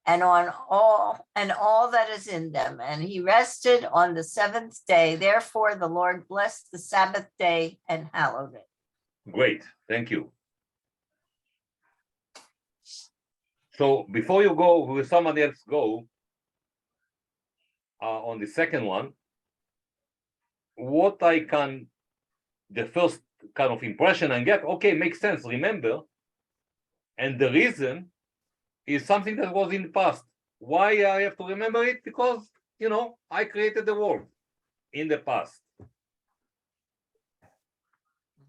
and all that is in them. And he rested on the seventh day. Therefore, the Lord blessed the Sabbath day and hallowed it. Great, thank you. So before you go, will somebody else go on the second one? What the first kind of impression I get, okay, makes sense, remember. And the reason is something that was in the past. Why I have to remember it? Because, I created the world in the past.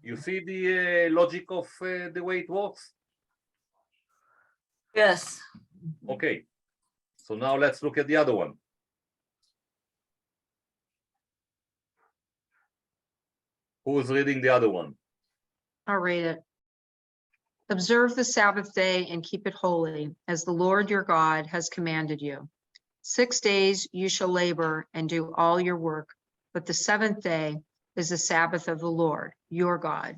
You see the logic of the way it works? Yes. Okay, so now let's look at the other one. Who's reading the other one? I'll read it. Observe the Sabbath day and keep it holy, as the Lord your God has commanded you. 6 days you shall labor and do all your work, but the seventh day is the Sabbath of the Lord your God.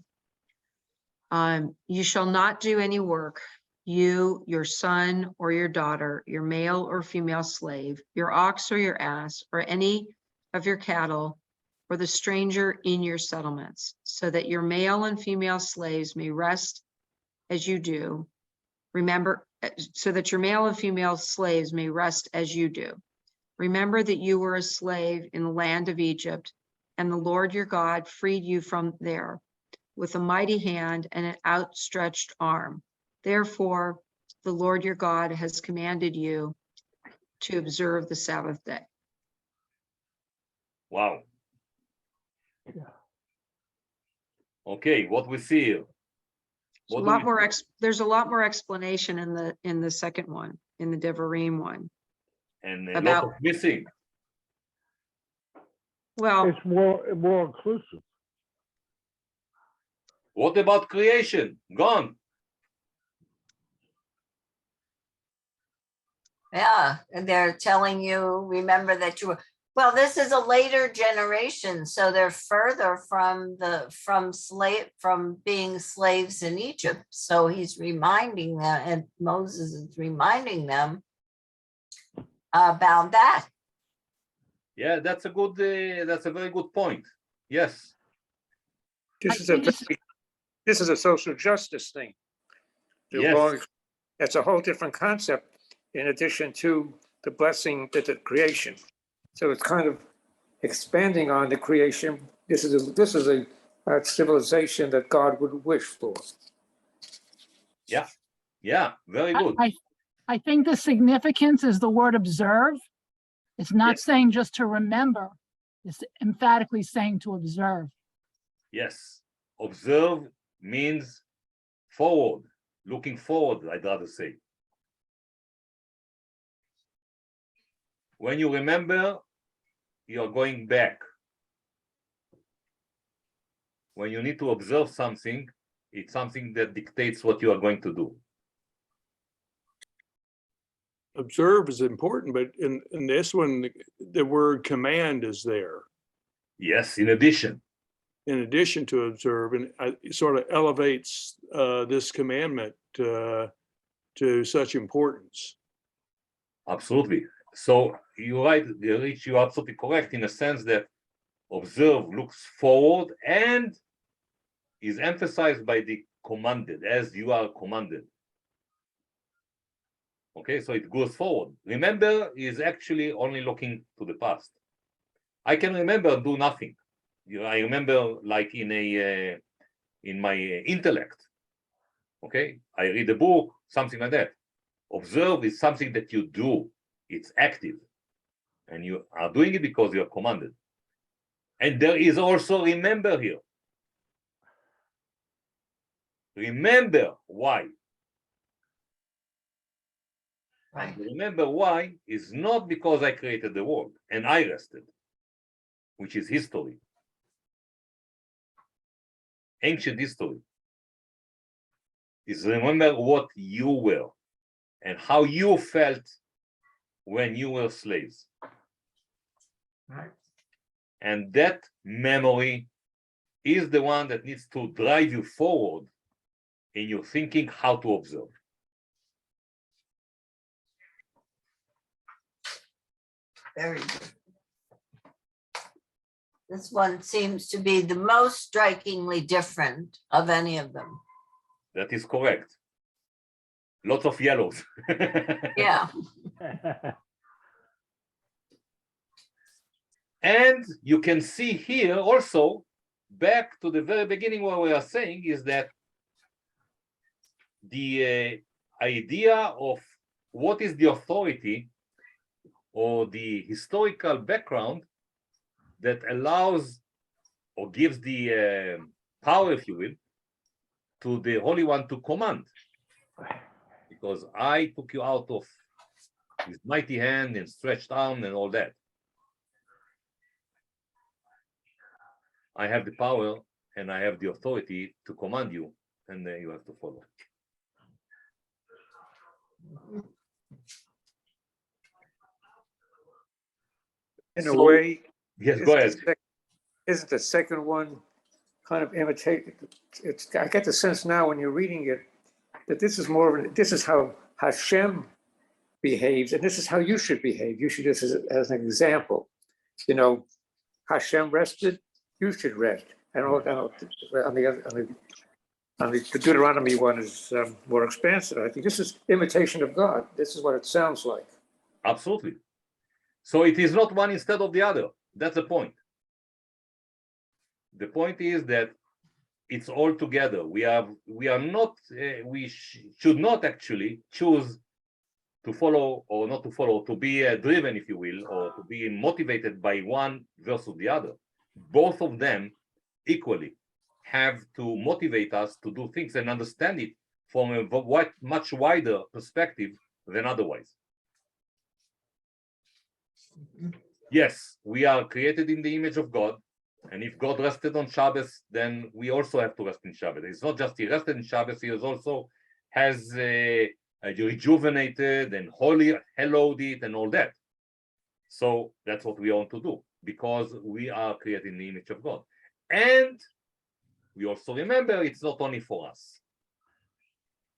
You shall not do any work, you, your son or your daughter, your male or female slave, your ox or your ass, or any of your cattle, or the stranger in your settlements, so that your male and female slaves may rest as you do. Remember, so that your male and female slaves may rest as you do. Remember that you were a slave in the land of Egypt, and the Lord your God freed you from there with a mighty hand and an outstretched arm. Therefore, the Lord your God has commanded you to observe the Sabbath day. Wow. Okay, what we see here. There's a lot more explanation in the second one, in the Devarim one. And a lot of missing. Well, It's more inclusive. What about creation? Gone. Yeah, and they're telling you, remember that you were, well, this is a later generation, so they're further from being slaves in Egypt. So he's reminding them, and Moses is reminding them about that. Yeah, that's a very good point. Yes. This is a social justice thing. Yes. That's a whole different concept in addition to the blessing that the creation. So it's kind of expanding on the creation. This is a civilization that God would wish for. Yeah, very good. I think the significance is the word observe. It's not Yes. saying just to remember. It's emphatically saying to observe. Yes. Observe means forward, looking forward, I'd rather say. When you remember, you're going back. When you need to observe something, it's something that dictates what you are going to do. Observe is important, but in this one, the word command is there. Yes, in addition. In addition to observe, and it sort of elevates this commandment to such importance. Absolutely. So you're right, Rich, you're absolutely correct in a sense that observe looks forward and is emphasized by the commanded, as you are commanded. Okay, so it goes forward. Remember is actually only looking to the past. I can remember and do nothing. I remember like in my intellect. Okay, I read a book, something like that. Observe is something that you do. It's active. And you are doing it because you are commanded. And there is also remember here. Remember why. Right. And remember why is not because I created the world and I rested, which is history. Ancient history. Is remember what you were and how you felt when you were slaves. Right. And that memory is the one that needs to drive you forward in your thinking how to observe. Very good. This one seems to be the most strikingly different of any of them. That is correct. Lots of yellows. Yeah. And you can see here also, back to the very beginning, what we are saying is that the idea of what is the authority or the historical background that allows or gives the power, if you will, to the Holy One to command. Because I took you out of his mighty hand and stretched arm and all that. I have the power and I have the authority to command you, and then you have to follow. In a So- way, Yes, go ahead. isn't the second one kind of imitate? I get the sense now when you're reading it that this is more of this is how Hashem behaves, and this is how you should behave. You should just as an example, you know, Hashem rested, you should rest. And the Deuteronomy one is more expansive. I think this is imitation of God. This is what it sounds like. Absolutely. So it is not one instead of the other. That's the point. The point is that it's all together. We should not actually choose to follow or not to follow, to be driven, if you will, or to be motivated by one versus the other. Both of them equally have to motivate us to do things and understand it from a much wider perspective than otherwise. Yes, we are created in the image of God, and if God rested on Shabbos, then we also have to rest in Shabbos. It's not just he rested in Shabbos, he also has rejuvenated and hallowed it and all that. So that's what we want to do, because we are created in the image of God. And we also remember it's not only for us,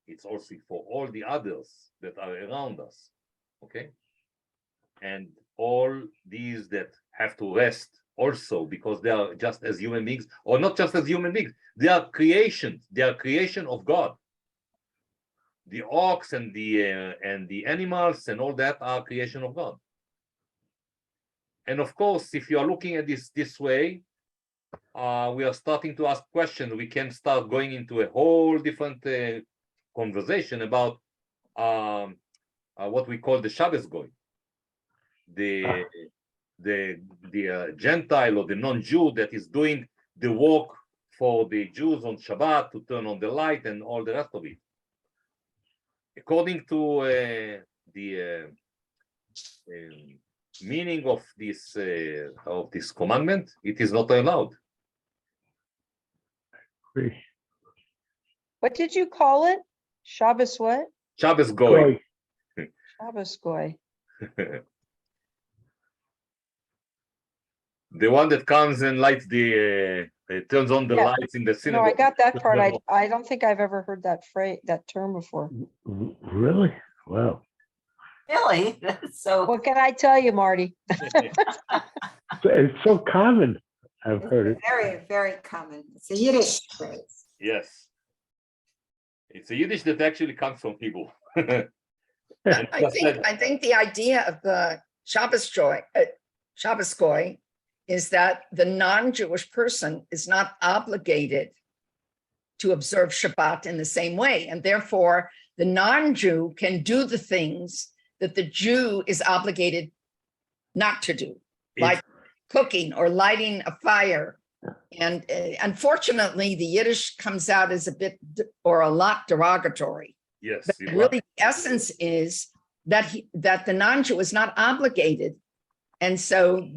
it's also for all the others that are around us, okay? And all these that have to rest also because they are just as human beings, or not just as human beings, they are creations, they are creation of God. The ox and the animals and all that are creation of God. And of course, if you are looking at this way, we are starting to ask questions. We can start going into a whole different conversation about what we call the Shabbos goy, the Gentile or the non-Jew that is doing the work for the Jews on Shabbat to turn on the light and all the rest of it. According to the meaning of this commandment, it is not allowed. What did you call it? Shabbos what? Shabbos goy. Shabbos goy. The one that comes and lights turns on the Yeah. lights in the No, synagogue. I got that part. I don't think I've ever heard that phrase, that term before. Really? Wow. Really? So, What can I tell you, Marty? It's so common. I've heard it. Very, very common. It's a Yiddish phrase. Yes. It's a Yiddish that actually comes from Hebrew. I think the idea of the Shabbos goy is that the non-Jewish person is not obligated to observe Shabbat in the same way. And therefore, the non-Jew can do the things that the Jew is obligated not to do, like cooking or lighting a fire. And unfortunately, the Yiddish comes out as a lot derogatory. Yes. But really, the essence is that the non-Jew is not obligated. And so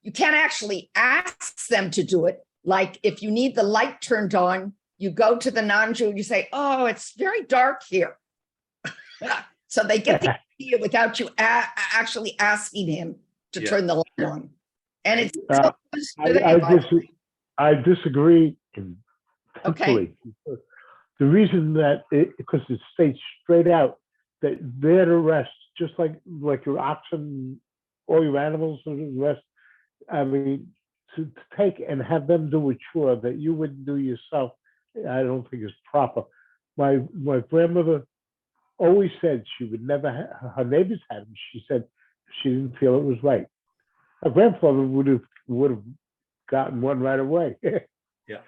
you can't actually ask them to do it. Like if you need the light turned on, you go to the non-Jew, you say, oh, it's very dark here. So they get the idea without you actually asking him to Yeah. turn the light on. And it's I disagree okay. completely. The reason that because it states straight out that they're to rest, just like your oxen, all your animals are to rest. I mean, to take and have them do a chore that you wouldn't do yourself, I don't think is proper. My grandmother always said she would never her neighbors had them. She said she didn't feel it was right. Her grandfather would have gotten one right away. Yeah,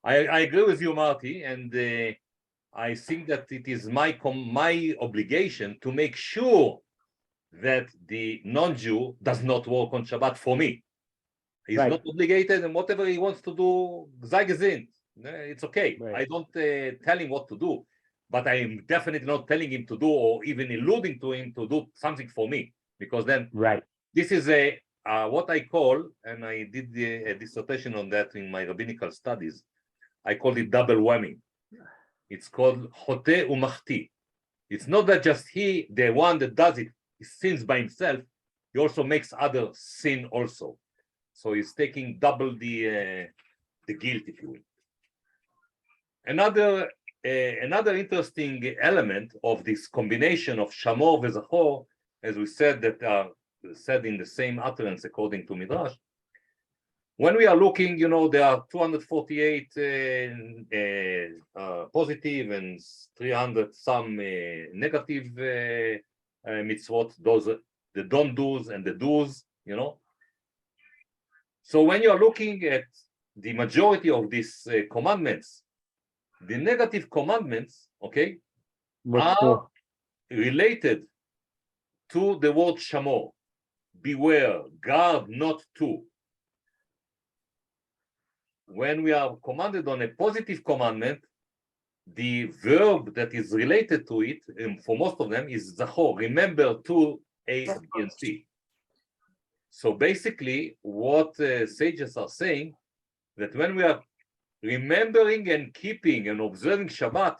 I agree with you, Marty, and I think that it is my obligation to make sure that the non-Jew does not work on Shabbat for me. He's Right. not obligated, and whatever he wants to do, sei gesinnt. It's okay. Right. I don't tell him what to do, but I am definitely not telling him to do or even alluding to him to do something for me, because then Right. this is what I call, and I did a dissertation on that in my rabbinical studies. I call it double whammy. It's called chote umachti. It's not that just he, the one that does it, he sins by himself. He also makes others sin also. So he's taking double the guilt, if you will. Another interesting element of this combination of shamor vezachor, as we said, that are said in the same utterance according to Midrash. When we are looking, there are 248 positive and 300 some negative mitzvot. Those are the don't do's and the do's, So when you are looking at the majority of these commandments, the negative commandments, okay, are related to the word shamor. Beware, guard not to. When we are commanded on a positive commandment, the verb that is related to it, for most of them, is zachor. Remember to A, B, and C. So basically, what sages are saying, that when we are remembering and keeping and observing Shabbat,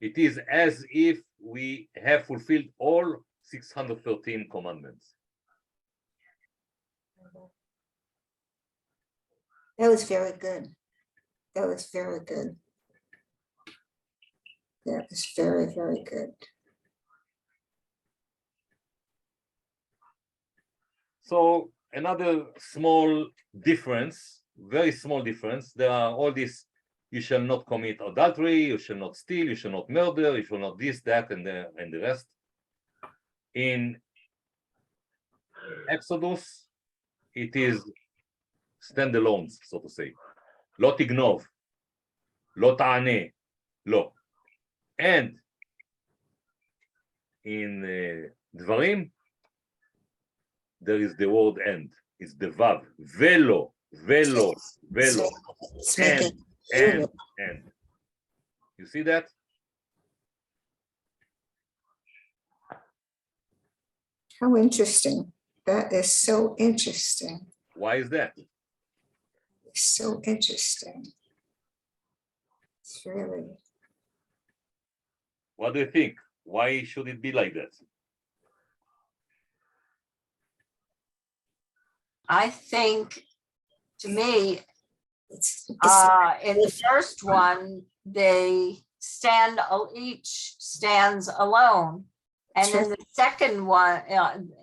it is as if we have fulfilled all 613 commandments. That was very good. That was very good. That was very, very good. So another small difference, very small difference, there are all these, you shall not commit adultery, you shall not steal, you shall not murder, you shall not this, that, and the rest. In Exodus, it is standalone, so to say. לא תגנוב, לא תענה, לא. And in דברים, there is the word end. It's the vav. Velo, velo, velo. And. You see that? How interesting. That is so interesting. Why is that? It's so interesting. It's really. What do you think? Why should it be like that? I think, to me, It's in the first one, each stands alone. And in the second one,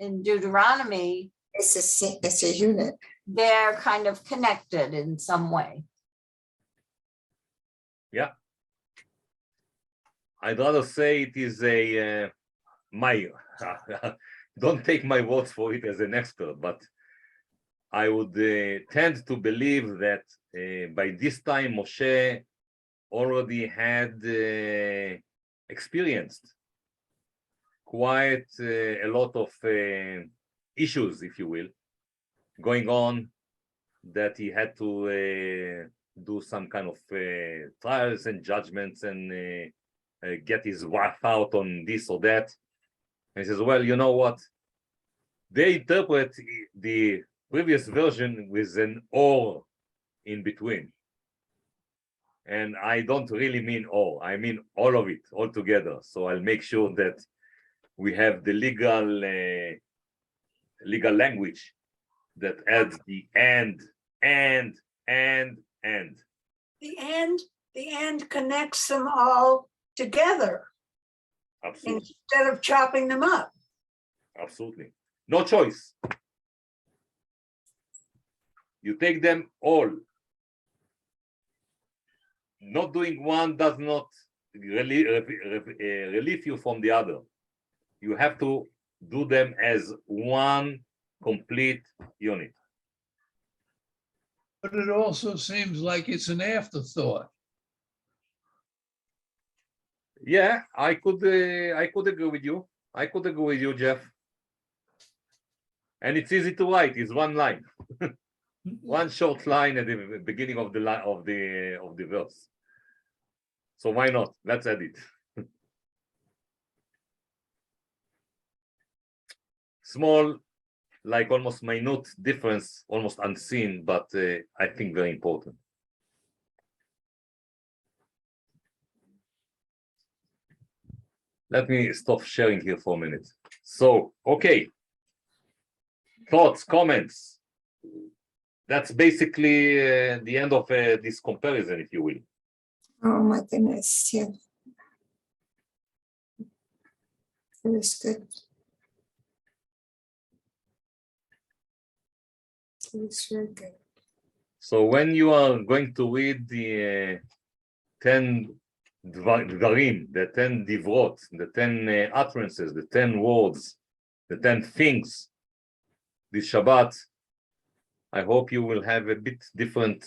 in Deuteronomy, it's a unit. they're kind of connected in some way. Yeah. I'd rather say it is don't take my words for it as an expert, but I would tend to believe that by this time Moshe already had experienced quite a lot of issues, if you will, going on, that he had to do some kind of trials and judgments and get his wrath out on this or that. And he says, well, you know what? They interpret the previous version with an or in between. And I don't really mean or, I mean all of it, all together. So I'll make sure that we have the legal language that adds the and. The and connects them all together Absolutely, instead of chopping them up. absolutely. No choice. You take them all. Not doing one does not relieve you from the other. You have to do them as one complete unit. But it also seems like it's an afterthought. Yeah, I could agree with you. I could agree with you, Jeff. And it's easy to write. It's one line, one short line at the beginning of the line of the verse. So why not? Let's add it. Small, like almost minute difference, almost unseen, but I think very important. Let me stop sharing here for a minute. So, okay. Thoughts, comments. That's basically the end of this comparison, if you will. Oh, my goodness, yeah. It was good. It was very good. So when you are going to read the 10 dvarim, the 10 divrot, the 10 utterances, the 10 words, the 10 things, this Shabbat, I hope you will have a bit different,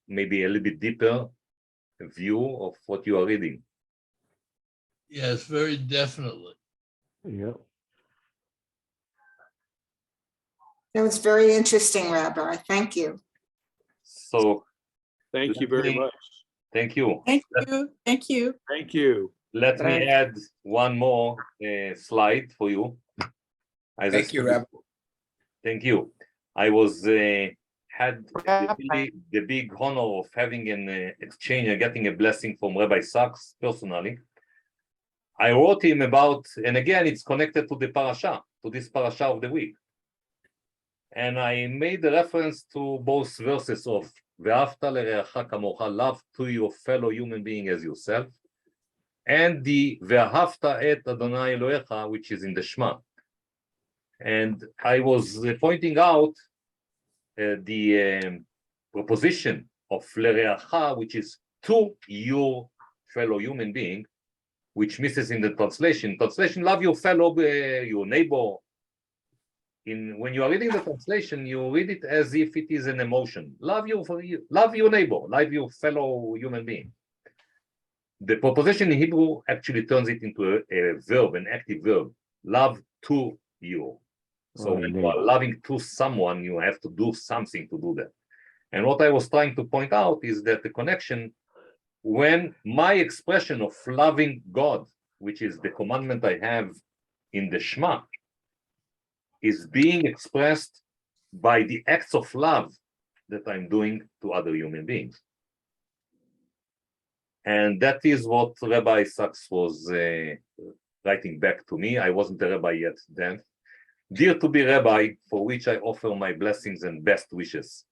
maybe a little bit deeper view of what you are reading. Yes, very definitely. Yeah. That was very interesting, Rabbi. Thank you. So Thank you very much. Thank you. Thank you. Thank you. Thank you. Let me add one more slide for you. As Thank you, Rabbi. Thank you. I was had the big honor of having an exchange and getting a blessing from Rabbi Sacks personally. I wrote him about, and again, it's connected to the parasha, to this parasha of the week. And I made a reference to both verses of Ve'afta le'reacha kamocha, love to your fellow human being as yourself, and the Ve'ahavta et Adonai Elohecha, which is in the Shema. And I was pointing out the proposition of le'reacha, which is to your fellow human being, which misses in the translation. Translation, love your fellow, your neighbor. When you are reading the translation, you read it as if it is an emotion. Love your neighbor, love your fellow human being. The proposition in Hebrew actually turns it into a verb, an active verb. Love to you. So when you are loving to someone, you have to do something to do that. And what I was trying to point out is that the connection, when my expression of loving God, which is the commandment I have in the Shema, is being expressed by the acts of love that I'm doing to other human beings. And that is what Rabbi Sacks was writing back to me. I wasn't a rabbi yet then. Dear to be Rabbi, for which I offer my blessings and best wishes.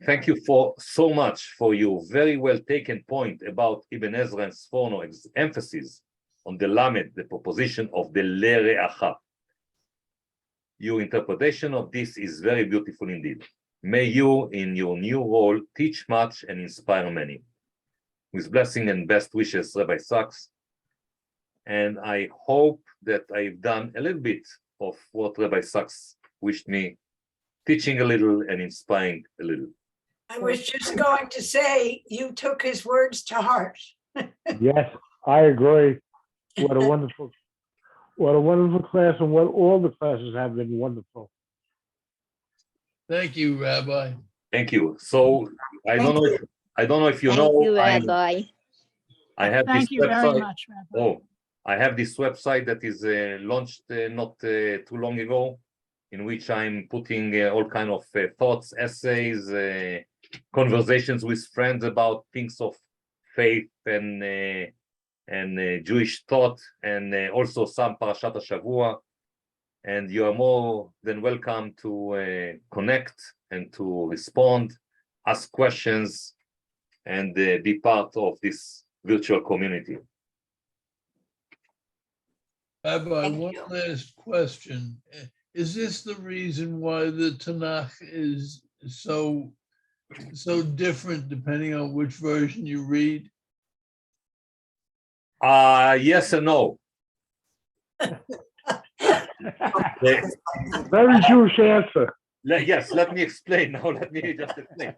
Thank you so much for your very well taken point about Ibn Ezra and Sforno's emphasis on the Lamed, the proposition of the Le'reacha. Your interpretation of this is very beautiful indeed. May you, in your new role, teach much and inspire many. With blessing and best wishes, Rabbi Sacks. And I hope that I've done a little bit of what Rabbi Sacks wished me, teaching a little and inspiring a little. I was just going to say, you took his words to heart. Yes, I agree. What a wonderful class, and what all the classes have been wonderful. Thank you, Rabbi. Thank you. So I don't know if you know. Thank you, Rabbi. I have this Thank you very website. much, Rabbi. Oh, I have this website that is launched not too long ago, in which I'm putting all kind of thoughts, essays, conversations with friends about things of faith and and Jewish thought, and also some Parashat HaShavua. And you are more than welcome to connect and to respond, ask questions, and be part of this virtual community. Rabbi, Thank one you. last question. Is this the reason why the Tanakh is so different depending on which version you read? Yes and no. Very Jewish answer. Yes, let me explain now. Let me just explain.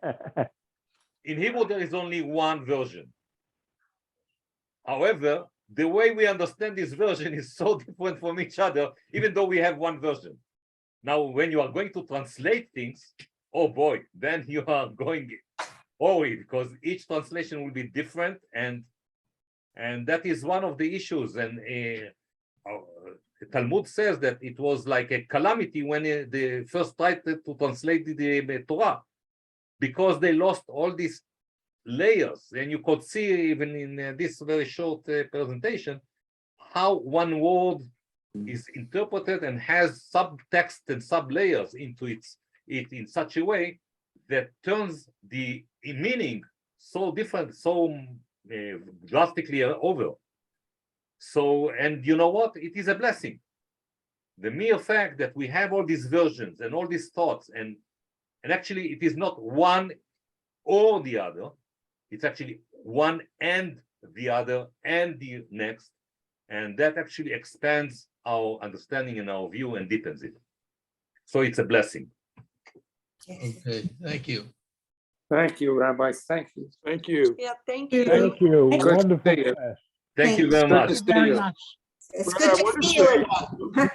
In Hebrew, there is only one version. However, the way we understand this version is so different from each other, even though we have one version. Now, when you are going to translate things, oh boy, then you are going worried because each translation will be different, and that is one of the issues. And Talmud says that it was like a calamity when they first tried to translate the Torah, because they lost all these layers. And you could see even in this very short presentation how one word is interpreted and has subtext and sub-layers into it in such a way that turns the meaning so different, so drastically over. So, and you know what? It is a blessing. The mere fact that we have all these versions and all these thoughts, and actually it is not one or the other, it's actually one and the other and the next, and that actually expands our understanding and our view and deepens it. So it's a blessing. Okay, thank you. Thank you, Rabbi. Thank you. Thank you. Yeah, thank you. Thank you. Good to Wonderful see you. class. Thank you very Good much. to see Very you. much. It's Rabbi, good what to is see you the- again.